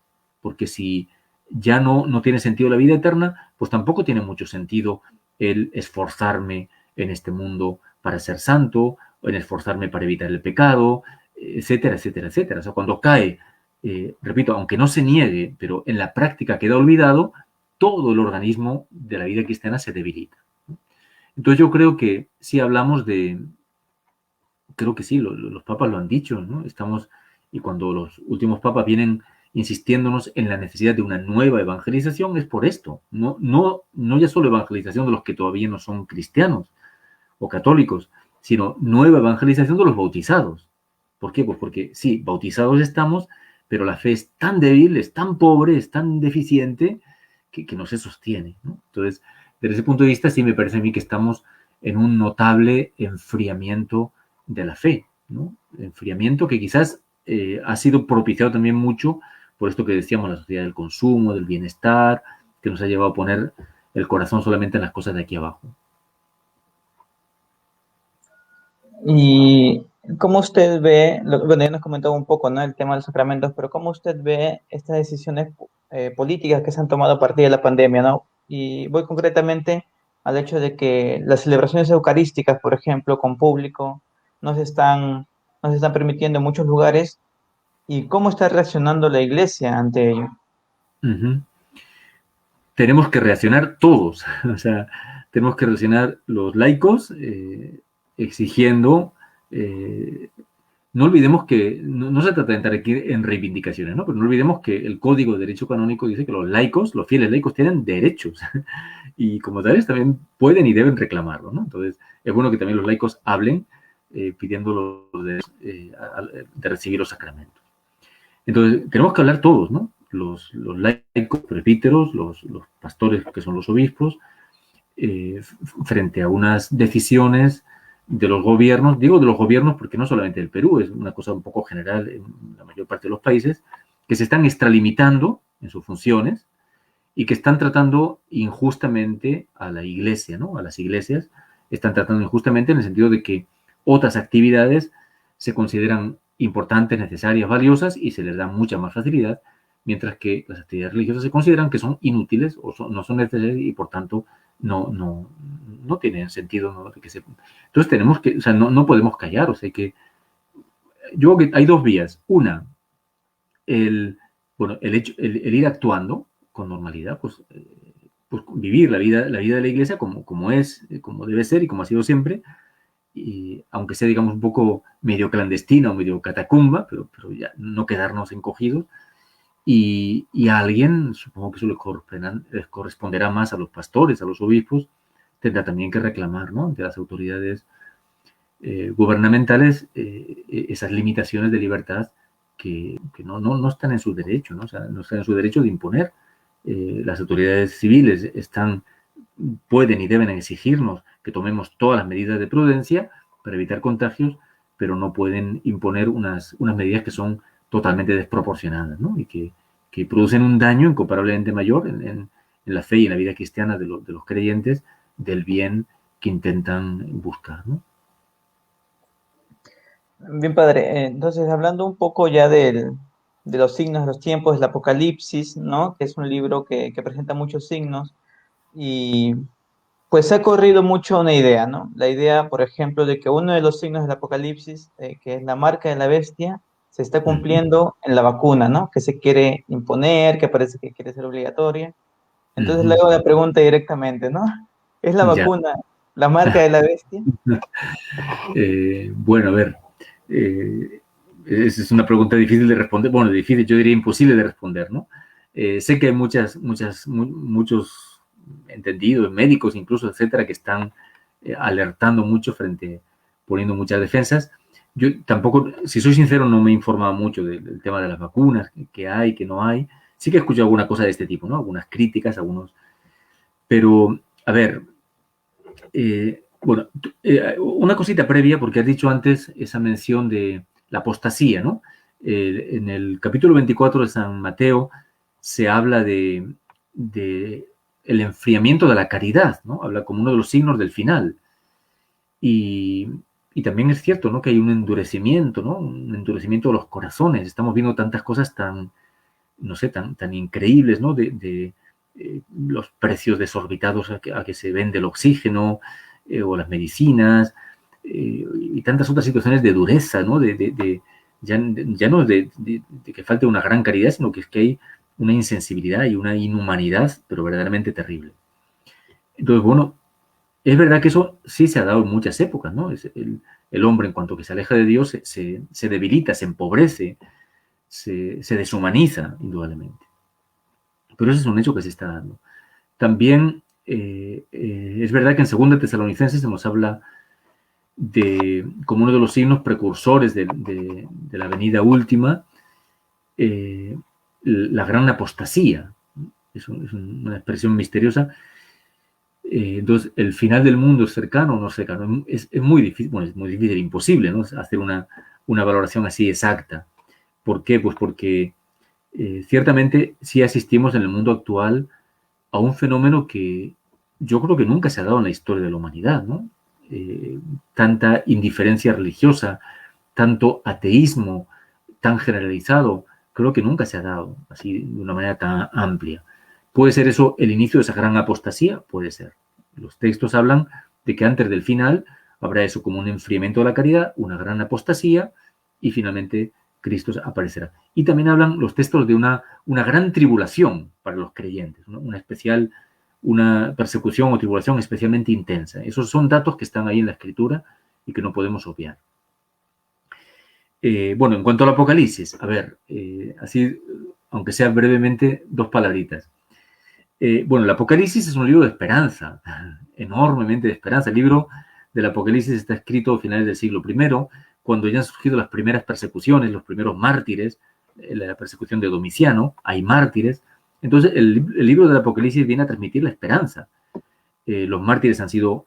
porque si ya no tiene sentido la vida eterna, pues tampoco tiene mucho sentido el esforzarme en este mundo para ser santo, o en esforzarme para evitar el pecado, etcétera, etcétera, etcétera. O sea, cuando cae, repito, aunque no se niegue, pero en la práctica queda olvidado, todo el organismo de la vida cristiana se debilita. Entonces yo creo que si hablamos creo que sí, los papas lo han dicho, ¿no? Y cuando los últimos papas vienen insistiéndonos en la necesidad de una nueva evangelización, es por esto. No ya solo evangelización de los que todavía no son cristianos o católicos, sino nueva evangelización de los bautizados. ¿Por qué? Pues porque sí, bautizados estamos, pero la fe es tan débil, es tan pobre, es tan deficiente, que no se sostiene, ¿no? Entonces, desde ese punto de vista, sí me parece a mí que estamos en un notable enfriamiento de la fe, ¿no? Enfriamiento que quizás ha sido propiciado también mucho por esto que decíamos, la sociedad del consumo, del bienestar, que nos ha llevado a poner el corazón solamente en las cosas de aquí abajo. Y cómo usted ve, bueno, ya nos comentó un poco, ¿no? El tema de los sacramentos, pero cómo usted ve estas decisiones políticas que se han tomado a partir de la pandemia, ¿no? Y voy concretamente al hecho de que las celebraciones eucarísticas, por ejemplo, con público, no se están permitiendo en muchos lugares. ¿Y cómo está reaccionando la iglesia ante ello? Uh-huh. Tenemos que reaccionar todos, o sea, tenemos que reaccionar los laicos exigiendo, no olvidemos que no se trata de entrar aquí en reivindicaciones, ¿no? Pero no olvidemos que el Código de Derecho Canónico dice que los laicos, los fieles laicos, tienen derechos y como tales también pueden y deben reclamarlo, ¿no? Entonces, es bueno que también los laicos hablen pidiendo de recibir los sacramentos. Entonces, tenemos que hablar todos, ¿no? Los laicos, presbíteros, los pastores, que son los obispos, frente a unas decisiones de los gobiernos, digo de los gobiernos porque no solamente el Perú, es una cosa un poco general en la mayor parte de los países, que se están extralimitando en sus funciones y que están tratando injustamente a la iglesia, ¿no? A las iglesias, están tratando injustamente en el sentido de que otras actividades se consideran importantes, necesarias, valiosas y se les da mucha más facilidad, mientras que las actividades religiosas se consideran que son inútiles o no son necesarias y por tanto no tienen sentido. ¿No? Entonces tenemos que, o sea, no podemos callar, o sea, yo creo que hay dos vías. Una, el ir actuando con normalidad, pues vivir la vida de la iglesia como es, como debe ser y como ha sido siempre, y aunque sea, digamos, un poco medio clandestina o medio catacumba, pero ya no quedarnos encogidos. Y a alguien, supongo que eso les corresponderá más a los pastores, a los obispos, tendrá también que reclamar, ¿no? Ante las autoridades gubernamentales esas limitaciones de libertad que no están en su derecho, ¿no? O sea, no están en su derecho de imponer. Las autoridades civiles pueden y deben exigirnos que tomemos todas las medidas de prudencia para evitar contagios, pero no pueden imponer unas medidas que son totalmente desproporcionadas, ¿no? Y que producen un daño incomparablemente mayor en la fe y en la vida cristiana de los creyentes del bien que intentan buscar, ¿no? Bien, padre. Entonces, hablando un poco ya de los signos de los tiempos, del Apocalipsis, ¿no? Que es un libro que presenta muchos signos y pues se ha corrido mucho una idea, ¿no? La idea, por ejemplo, de que uno de los signos del Apocalipsis, que es la marca de la bestia, se está Uh-huh. cumpliendo en la vacuna, ¿no? Que se quiere imponer, que parece que quiere ser obligatoria. Entonces le Uh-huh. hago la pregunta directamente, ¿no? ¿Es la Ya. vacuna la marca de la bestia? Bueno, a ver, eh, es una pregunta difícil de responder, bueno, difícil, yo diría imposible de responder, ¿no? Sé que hay muchos entendidos, médicos incluso, etcétera, que están alertando mucho poniendo muchas defensas. Yo tampoco, si soy sincero, no me he informado mucho del tema de las vacunas, que hay, que no hay. Sí que he escuchado alguna cosa de este tipo, ¿no? Algunas críticas, Pero, a ver, bueno, una cosita previa, porque has dicho antes esa mención de la apostasía, ¿no? En el capítulo 24 de San Mateo se habla de el enfriamiento de la caridad, ¿no? Habla como uno de los signos del final. Y también es cierto, ¿no? Que hay un endurecimiento, ¿no? Un endurecimiento de los corazones. Estamos viendo tantas cosas tan, no sé, tan increíbles, ¿no? Los precios desorbitados a que se vende el oxígeno o las medicinas y tantas otras situaciones de dureza, ¿no? Ya no de que falte una gran caridad, sino que es que hay una insensibilidad y una inhumanidad, pero verdaderamente terrible. Entonces, bueno, es verdad que eso sí se ha dado en muchas épocas, ¿no? El hombre, en cuanto que se aleja de Dios, se debilita, se empobrece, se deshumaniza, indudablemente. Pero ese es un hecho que se está dando. También es verdad que en 2 Tesalonicenses se nos habla como uno de los signos precursores de la venida última, la gran apostasía. Es una expresión misteriosa. Entonces, el final del mundo es cercano o no cercano. Es muy difícil, bueno, es muy difícil, imposible, ¿no? Hacer una valoración así exacta. ¿Por qué? Pues porque ciertamente sí asistimos en el mundo actual a un fenómeno que yo creo que nunca se ha dado en la historia de la humanidad, ¿no? Tanta indiferencia religiosa, tanto ateísmo tan generalizado, creo que nunca se ha dado así de una manera tan amplia. ¿Puede ser eso el inicio de esa gran apostasía? Puede ser. Los textos hablan de que antes del final habrá eso como un enfriamiento de la caridad, una gran apostasía y finalmente Cristo aparecerá. Y también hablan los textos de una gran tribulación para los creyentes, ¿no? Una persecución o tribulación especialmente intensa. Esos son datos que están ahí en la Escritura y que no podemos obviar. Bueno, en cuanto al Apocalipsis, a ver, así, aunque sea brevemente, 2 palabritas. Bueno, el Apocalipsis es un libro de esperanza, enormemente de esperanza. El libro del Apocalipsis está escrito a finales del siglo I, cuando ya han surgido las primeras persecuciones, los primeros mártires, la persecución de Domiciano, hay mártires. Entonces, el libro del Apocalipsis viene a transmitir la esperanza. Los mártires han sido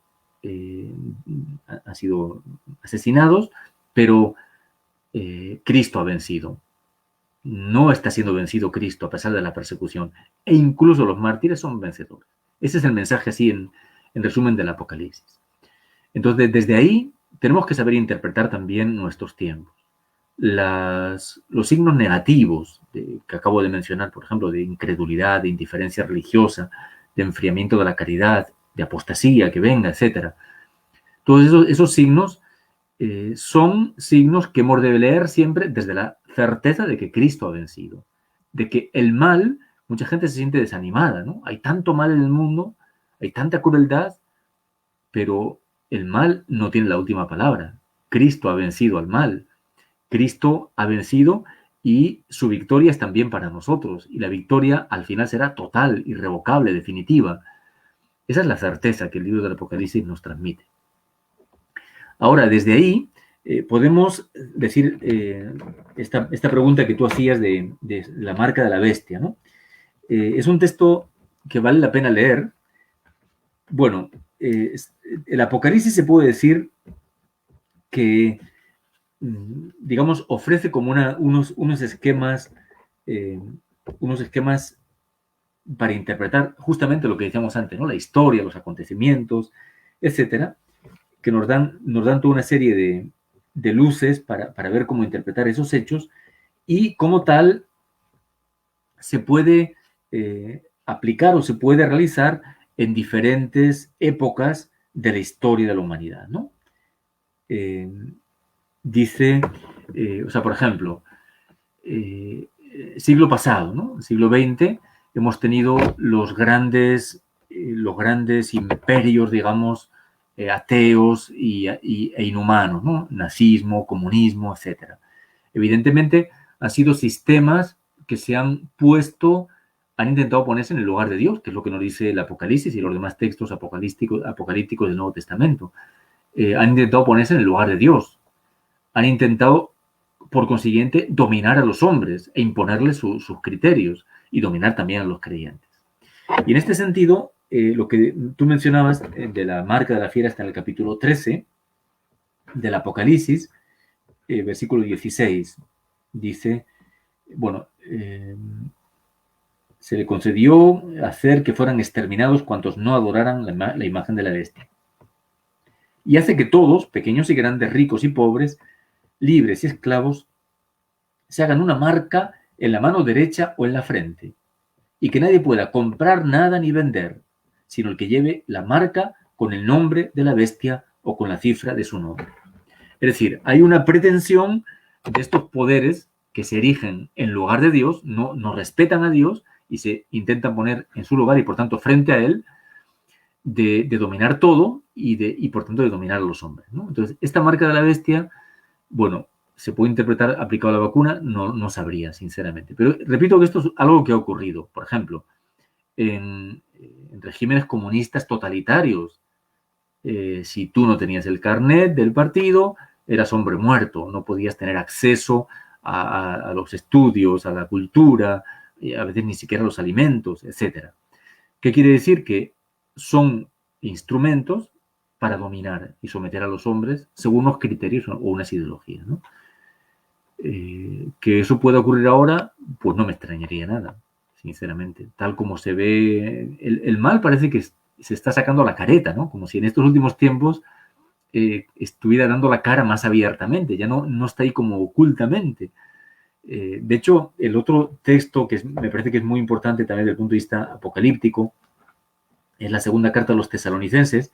asesinados, pero Cristo ha vencido. No está siendo vencido Cristo a pesar de la persecución. E incluso los mártires son vencedores. Ese es el mensaje así en resumen del Apocalipsis. Entonces, desde ahí tenemos que saber interpretar también nuestros tiempos. Los signos negativos que acabo de mencionar, por ejemplo, de incredulidad, de indiferencia religiosa, de enfriamiento de la caridad, de apostasía que venga, etc. Todos esos signos son signos que hemos de leer siempre desde la certeza de que Cristo ha vencido, de que el mal, mucha gente se siente desanimada, ¿no? Hay tanto mal en el mundo, hay tanta crueldad, pero el mal no tiene la última palabra. Cristo ha vencido al mal. Cristo ha vencido y su victoria es también para nosotros. Y la victoria al final será total, irrevocable, definitiva. Esa es la certeza que el libro del Apocalipsis nos transmite. Ahora, desde ahí, podemos decir esta pregunta que tú hacías de la marca de la bestia, ¿no? Es un texto que vale la pena leer. Bueno, el Apocalipsis se puede decir que, digamos, ofrece como unos esquemas para interpretar justamente lo que decíamos antes, ¿no? La historia, los acontecimientos, etcétera, que nos dan toda una serie de luces para ver cómo interpretar esos hechos y cómo tal se puede aplicar o se puede realizar en diferentes épocas de la historia de la humanidad, ¿no? Dice, o sea, por ejemplo, siglo pasado, ¿no? Siglo XX, hemos tenido los grandes imperios, digamos, ateos e inhumanos, ¿no? Nazismo, comunismo, etc. Evidentemente, han sido sistemas que se han puesto han intentado ponerse en el lugar de Dios, que es lo que nos dice el Apocalipsis y los demás textos apocalípticos del Nuevo Testamento. Han intentado ponerse en el lugar de Dios. Han intentado, por consiguiente, dominar a los hombres e imponerles sus criterios y dominar también a los creyentes. Y en este sentido, lo que tú mencionabas de la marca de la fiera está en el capítulo 13 del Apocalipsis, versículo 16. Dice, bueno, se le concedió hacer que fueran exterminados cuantos no adoraran la imagen de la bestia. Y hace que todos, pequeños y grandes, ricos y pobres, libres y esclavos, se hagan una marca en la mano derecha o en la frente, y que nadie pueda comprar nada ni vender, sino el que lleve la marca con el nombre de la bestia o con la cifra de su nombre. Es decir, hay una pretensión de estos poderes que se erigen en lugar de Dios, no respetan a Dios y se intentan poner en su lugar y por tanto frente a él, de dominar todo y por tanto de dominar a los hombres, ¿no? Entonces, esta marca de la bestia, bueno, se puede interpretar aplicado a la vacuna, no sabría, sinceramente. Pero repito que esto es algo que ha ocurrido. Por ejemplo, en regímenes comunistas totalitarios, si tú no tenías el carnet del partido, eras hombre muerto, no podías tener acceso a los estudios, a la cultura, a veces ni siquiera a los alimentos, etc. ¿Qué quiere decir? Que son instrumentos para dominar y someter a los hombres según unos criterios o unas ideologías, ¿no? Que eso pueda ocurrir ahora, pues no me extrañaría nada, sinceramente. Tal como se ve, el mal parece que se está sacando la careta, ¿no? Como si en estos últimos tiempos estuviera dando la cara más abiertamente, ya no está ahí como ocultamente. De hecho, el otro texto que me parece que es muy importante también desde el punto de vista apocalíptico es la segunda carta a los tesalonicenses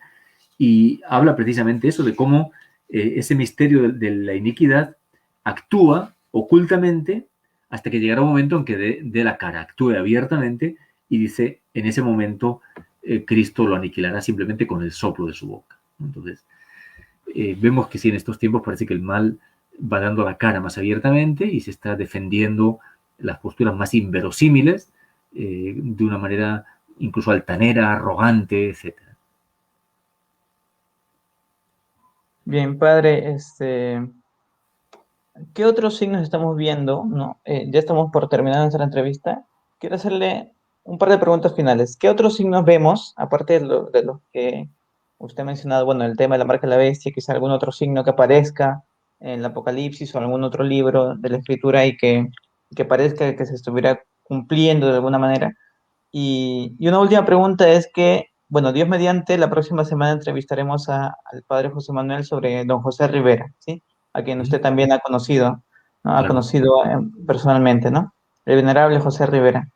y habla precisamente eso de cómo ese misterio de la iniquidad actúa ocultamente hasta que llegará un momento en que dé la cara, actúe abiertamente y dice, en ese momento Cristo lo aniquilará simplemente con el soplo de su boca. Entonces, vemos que sí, en estos tiempos parece que el mal va dando la cara más abiertamente y se está defendiendo las posturas más inverosímiles de una manera incluso altanera, arrogante, etc. Bien, padre, ¿qué otros signos estamos viendo? ¿No? Ya estamos por terminar nuestra entrevista. Quiero hacerle un par de preguntas finales. ¿Qué otros signos vemos, aparte de los que usted ha mencionado, bueno, el tema de la marca de la bestia, quizá algún otro signo que aparezca en el Apocalipsis o algún otro libro de la Escritura y que parezca que se estuviera cumpliendo de alguna manera? Y una última pregunta es que, bueno, Dios mediante, la próxima semana entrevistaremos al padre José Manuel sobre don José Rivera, ¿sí? A quien usted también ha conocido, ¿no? Ha Claro. conocido personalmente, ¿no? El venerable José Rivera.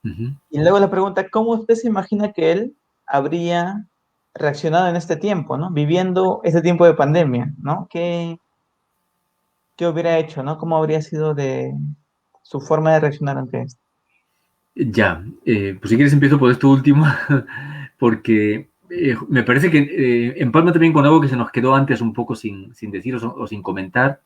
Uh-huh. Y luego la pregunta, ¿cómo usted se imagina que él habría reaccionado en este tiempo, ¿no? Viviendo este tiempo de pandemia, ¿no? ¿Qué hubiera hecho, ¿no? ¿Cómo habría sido de su forma de reaccionar ante esto? Ya, pues si quieres empiezo por esto último, porque me parece que empalma también con algo que se nos quedó antes un poco sin decir o sin comentar,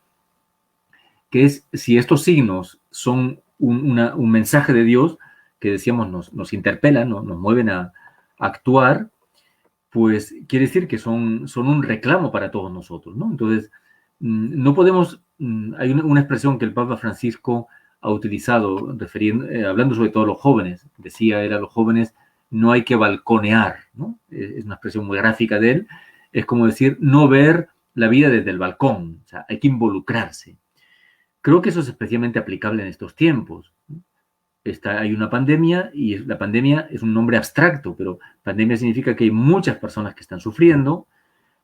que es si estos signos son un mensaje de Dios que decíamos nos interpelan, nos mueven a actuar, pues quiere decir que son un reclamo para todos nosotros, ¿no? Entonces, no podemos, hay una expresión que el Papa Francisco ha utilizado, hablando sobre todo a los jóvenes, decía él a los jóvenes, no hay que balconear, ¿no? Es una expresión muy gráfica de él, es como decir, no ver la vida desde el balcón, o sea, hay que involucrarse. Creo que eso es especialmente aplicable en estos tiempos. Hay una pandemia y la pandemia es un nombre abstracto, pero pandemia significa que hay muchas personas que están sufriendo,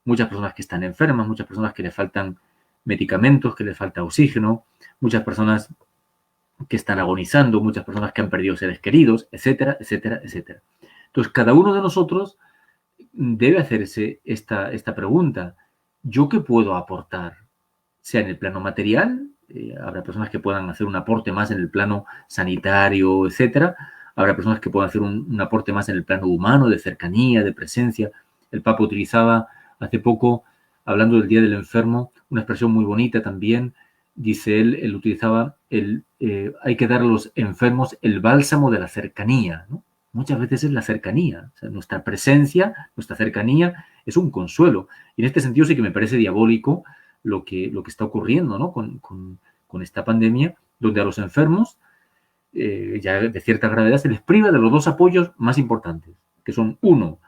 muchas personas que están enfermas, muchas personas que le faltan medicamentos, que les falta oxígeno, muchas personas que están agonizando, muchas personas que han perdido seres queridos, etcétera, etcétera, etcétera. Entonces, cada uno de nosotros debe hacerse esta pregunta. ¿Yo qué puedo aportar? Sea en el plano material, habrá personas que puedan hacer un aporte más en el plano sanitario, etcétera. Habrá personas que puedan hacer un aporte más en el plano humano, de cercanía, de presencia. El Papa utilizaba hace poco, hablando del Día del Enfermo, una expresión muy bonita también. Dice él utilizaba hay que dar a los enfermos el bálsamo de la cercanía, ¿no? Muchas veces es la cercanía, o sea, nuestra presencia, nuestra cercanía es un consuelo. Y en este sentido sí que me parece diabólico lo que está ocurriendo, ¿no? Con esta pandemia, donde a los enfermos, ya de cierta gravedad, se les priva de los dos apoyos más importantes, que son, uno,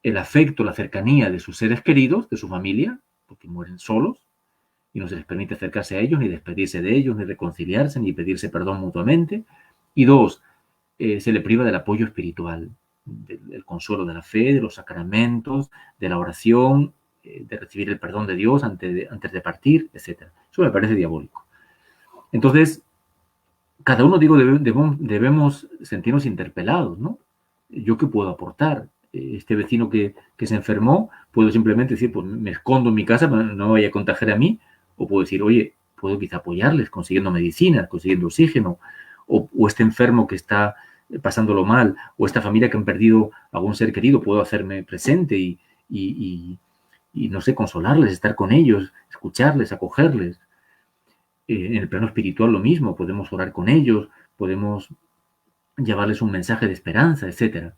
el afecto, la cercanía de sus seres queridos, de su familia, porque mueren solos, y no se les permite acercarse a ellos, ni despedirse de ellos, ni reconciliarse, ni pedirse perdón mutuamente. Y dos, se le priva del apoyo espiritual, del consuelo de la fe, de los sacramentos, de la oración, de recibir el perdón de Dios antes de partir, etc. Eso me parece diabólico. Entonces, cada uno, digo, debemos sentirnos interpelados, ¿no? ¿Yo qué puedo aportar? Este vecino que se enfermó, puedo simplemente decir, pues me escondo en mi casa, no me vaya a contagiar a mí, o puedo decir, oye, puedo quizá apoyarles consiguiendo medicinas, consiguiendo oxígeno, o este enfermo que está pasándolo mal, o esta familia que han perdido a algún ser querido, puedo hacerme presente y no sé, consolarles, estar con ellos, escucharles, acogerles. En el plano espiritual lo mismo, podemos orar con ellos, podemos llevarles un mensaje de esperanza, etc.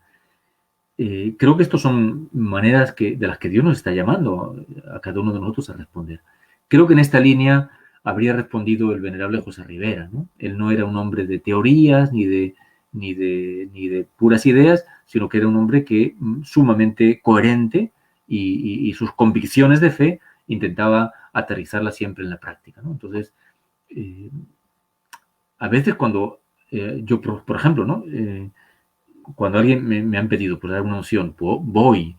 Creo que estas son maneras de las que Dios nos está llamando a cada uno de nosotros a responder. Creo que en esta línea habría respondido el venerable José Rivera, ¿no? Él no era un hombre de teorías ni de puras ideas, sino que era un hombre que sumamente coherente y sus convicciones de fe intentaba aterrizarlas siempre en la práctica, ¿no? Entonces, a veces cuando yo, por ejemplo, ¿no? Cuando alguien me han pedido por dar una opción, voy.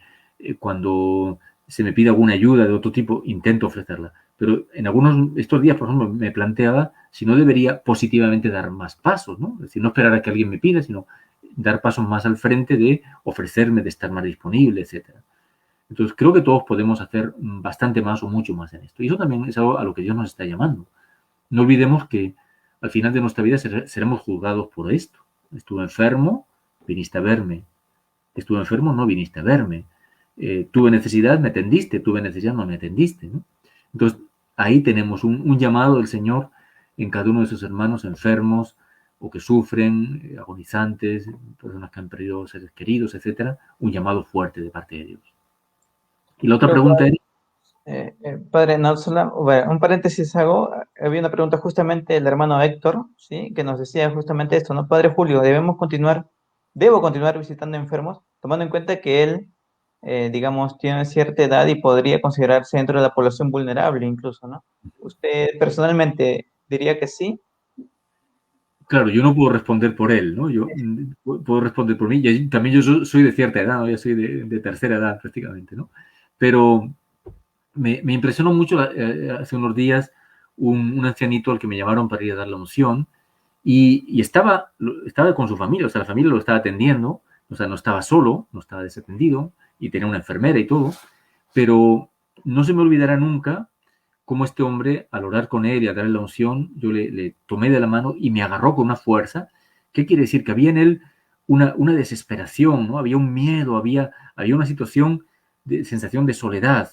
Cuando se me pide alguna ayuda de otro tipo, intento ofrecerla. Pero en estos días, por ejemplo, me planteaba si no debería positivamente dar más pasos, ¿no? Es decir, no esperar a que alguien me pida, sino dar pasos más al frente de ofrecerme, de estar más disponible, etcétera. Entonces, creo que todos podemos hacer bastante más o mucho más en esto. Y eso también es algo a lo que Dios nos está llamando. No olvidemos que al final de nuestra vida seremos juzgados por esto. Estuve enfermo, viniste a verme. Estuve enfermo, no viniste a verme. Tuve necesidad, me atendiste. Tuve necesidad, no me atendiste, ¿no? Entonces, ahí tenemos un llamado del Señor en cada uno de sus hermanos enfermos o que sufren, agonizantes, personas que han perdido seres queridos, etcétera. Un llamado fuerte de parte de Dios. Y la otra Pero, pregunta es... padre, no, bueno, un paréntesis hago. Había una pregunta justamente del hermano Héctor, ¿sí? Que nos decía justamente esto, ¿no? Padre Julio, debo continuar visitando enfermos, tomando en cuenta que él, digamos, tiene cierta edad y podría considerarse dentro de la población vulnerable incluso, ¿no? ¿Usted personalmente diría que sí? Claro, yo no puedo responder por él, ¿no? Yo puedo responder por mí. Y también yo soy de cierta edad, ¿no? Ya soy de tercera edad prácticamente, ¿no? Pero me impresionó mucho hace unos días un ancianito al que me llamaron para ir a dar la unción y estaba con su familia, o sea, la familia lo estaba atendiendo, o sea, no estaba solo, no estaba desatendido y tenía una enfermera y todo, pero no se me olvidará nunca cómo este hombre, al orar con él y a darle la unción, yo le tomé de la mano y me agarró con una fuerza. ¿Qué quiere decir? Que había en él una desesperación, ¿no? Había un miedo, había una situación de sensación de soledad.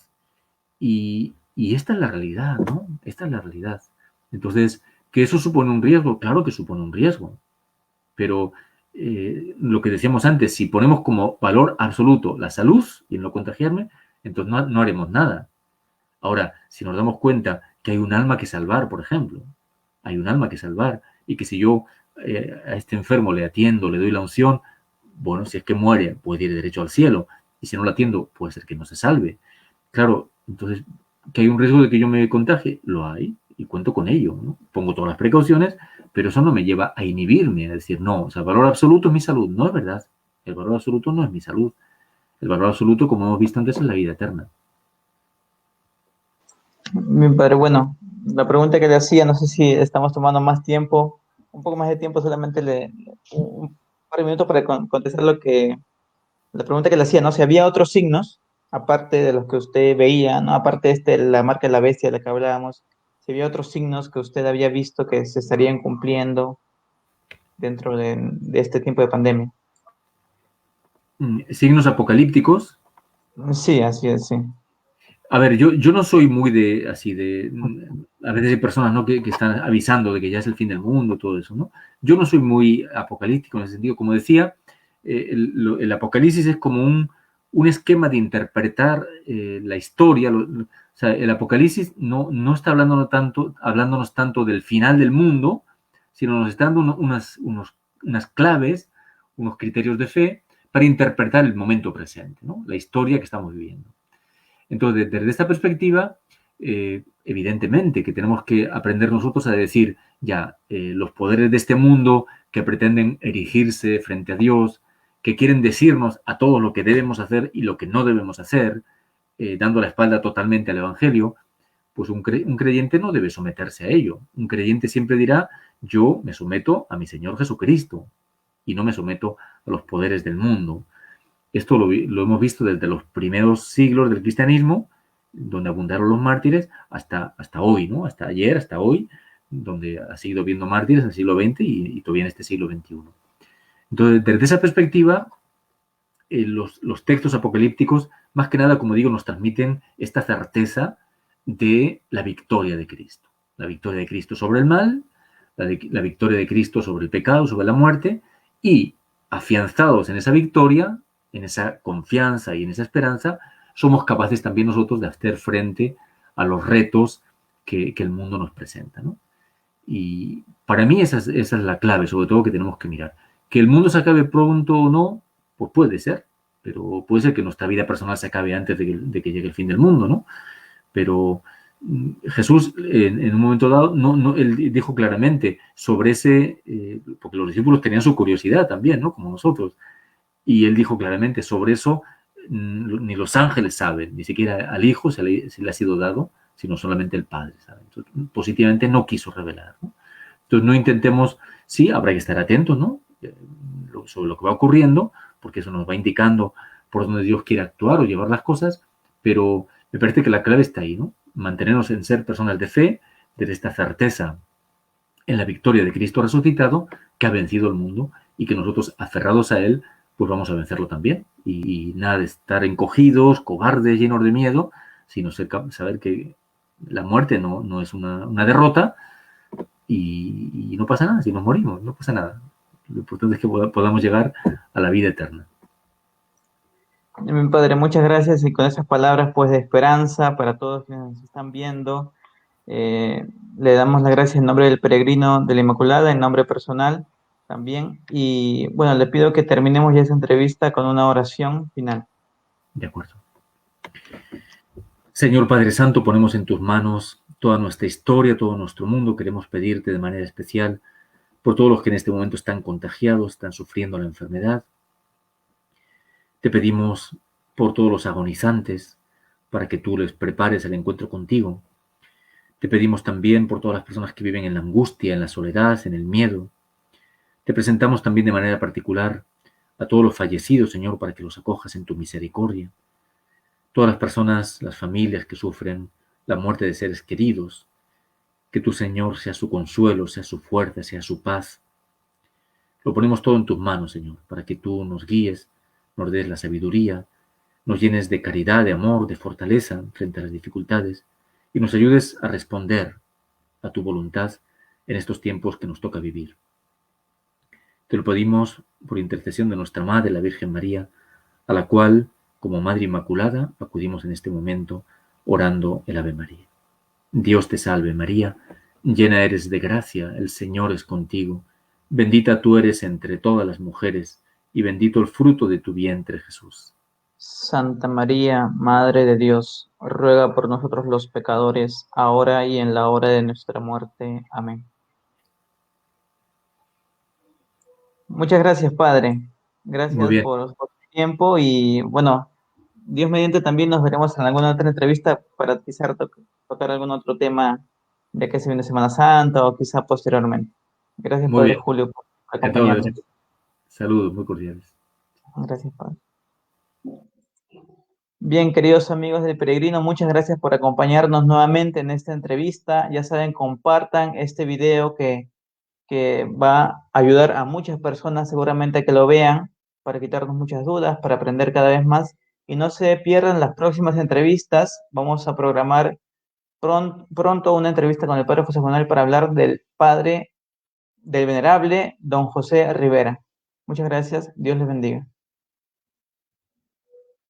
Y esta es la realidad, ¿no? Esta es la realidad. Entonces, ¿que eso supone un riesgo? Claro que supone un riesgo. Pero lo que decíamos antes, si ponemos como valor absoluto la salud y el no contagiarme, entonces no haremos nada. Ahora, si nos damos cuenta que hay un alma que salvar, por ejemplo, hay un alma que salvar, y que si yo a este enfermo le atiendo, le doy la unción, bueno, si es que muere, puede ir derecho al cielo, y si no lo atiendo, puede ser que no se salve. Claro, entonces, que hay un riesgo de que yo me contagie, lo hay, y cuento con ello, ¿no? Pongo todas las precauciones, pero eso no me lleva a inhibirme, a decir, no, o sea, el valor absoluto es mi salud. No es verdad. El valor absoluto no es mi salud. El valor absoluto, como hemos visto antes, es la vida eterna. Mi padre, bueno, la pregunta que le hacía, no sé si estamos tomando más tiempo, un poco más de tiempo, solamente un par de minutos para contestar la pregunta que le hacía, ¿no? Si había otros signos, aparte de los que usted veía, ¿no? Aparte de la marca de la bestia de la que hablábamos, si había otros signos que usted había visto que se estarían cumpliendo dentro de este tiempo de pandemia. Signos apocalípticos. Sí, así es, sí. A ver, yo no soy muy de, así de, a veces hay personas, ¿no? que están avisando de que ya es el fin del mundo, todo eso, ¿no? Yo no soy muy apocalíptico en ese sentido. Como decía, el apocalipsis es como un esquema de interpretar la historia. O sea, el apocalipsis no está hablándonos tanto del final del mundo, sino nos está dando unas claves, unos criterios de fe para interpretar el momento presente, ¿no? La historia que estamos viviendo. Entonces, desde esta perspectiva, evidentemente que tenemos que aprender nosotros a decir, ya, los poderes de este mundo que pretenden erigirse frente a Dios, que quieren decirnos a todos lo que debemos hacer y lo que no debemos hacer, dando la espalda totalmente al Evangelio, pues un creyente no debe someterse a ello. Un creyente siempre dirá, yo me someto a mi Señor Jesucristo y no me someto a los poderes del mundo. Esto lo hemos visto desde los primeros siglos del cristianismo, donde abundaron los mártires, hasta hoy, ¿no? Hasta ayer, hasta hoy, donde ha seguido viendo mártires en el siglo XX y todavía en este siglo XXI. Entonces, desde esa perspectiva, los textos apocalípticos, más que nada, como digo, nos transmiten esta certeza de la victoria de Cristo. La victoria de Cristo sobre el mal, la victoria de Cristo sobre el pecado, sobre la muerte, y afianzados en esa victoria, en esa confianza y en esa esperanza, somos capaces también nosotros de hacer frente a los retos que el mundo nos presenta, ¿no? Y para mí esa es la clave, sobre todo, que tenemos que mirar. Que el mundo se acabe pronto o no, pues puede ser, pero puede ser que nuestra vida personal se acabe antes de que llegue el fin del mundo, ¿no? Pero Jesús, en un momento dado, él dijo claramente sobre porque los discípulos tenían su curiosidad también, ¿no? Como nosotros. Y él dijo claramente sobre eso, ni los ángeles saben, ni siquiera al Hijo se le ha sido dado, sino solamente el Padre, ¿sabe? Entonces, positivamente no quiso revelar, ¿no? Entonces no intentemos, sí, habrá que estar atentos, ¿no? Sobre lo que va ocurriendo, porque eso nos va indicando por dónde Dios quiere actuar o llevar las cosas, pero me parece que la clave está ahí, ¿no? Mantenernos en ser personas de fe, desde esta certeza en la victoria de Cristo resucitado, que ha vencido el mundo y que nosotros, aferrados a Él, pues vamos a vencerlo también. Y nada de estar encogidos, cobardes, llenos de miedo, sino saber que la muerte no es una derrota y no pasa nada, si nos morimos, no pasa nada. Lo importante es que podamos llegar a la vida eterna. Mi padre, muchas gracias y con esas palabras pues de esperanza para todos quienes nos están viendo, le damos las gracias en nombre del peregrino de la Inmaculada, en nombre personal también. Y bueno, le pido que terminemos ya esa entrevista con una oración final. De acuerdo. Señor Padre Santo, ponemos en tus manos toda nuestra historia, todo nuestro mundo. Queremos pedirte de manera especial por todos los que en este momento están contagiados, están sufriendo la enfermedad. Te pedimos por todos los agonizantes, para que tú les prepares el encuentro contigo. Te pedimos también por todas las personas que viven en la angustia, en la soledad, en el miedo. Te presentamos también de manera particular a todos los fallecidos, Señor, para que los acojas en tu misericordia. Todas las personas, las familias que sufren la muerte de seres queridos, que tu Señor sea su consuelo, sea su fuerza, sea su paz. Lo ponemos todo en tus manos, Señor, para que tú nos guíes, nos des la sabiduría, nos llenes de caridad, de amor, de fortaleza frente a las dificultades y nos ayudes a responder a tu voluntad en estos tiempos que nos toca vivir. Te lo pedimos por intercesión de nuestra Madre, la Virgen María, a la cual, como Madre Inmaculada, acudimos en este momento orando el Ave María. Dios te salve María, llena eres de gracia, el Señor es contigo, bendita tú eres entre todas las mujeres y bendito el fruto de tu vientre Jesús. Santa María, Madre de Dios, ruega por nosotros los pecadores, ahora y en la hora de nuestra muerte. Amén. Muchas gracias, Padre. Muy Gracias bien, por tu tiempo y bueno, Dios mediante también nos veremos en alguna otra entrevista para quizá tocar algún otro tema ya que se viene Semana Santa o quizá posteriormente. Gracias, muy Padre bien. Julio, por Encantado acompañarnos. Saludos muy cordiales. Gracias, Padre. Bien, queridos amigos del Peregrino, muchas gracias por acompañarnos nuevamente en esta entrevista. Ya saben, compartan este video que va a ayudar a muchas personas seguramente a que lo vean para quitarnos muchas dudas, para aprender cada vez más y no se pierdan las próximas entrevistas. Vamos a programar pronto una entrevista con el padre José Manuel para hablar del venerable don José Rivera. Muchas gracias. Dios les bendiga.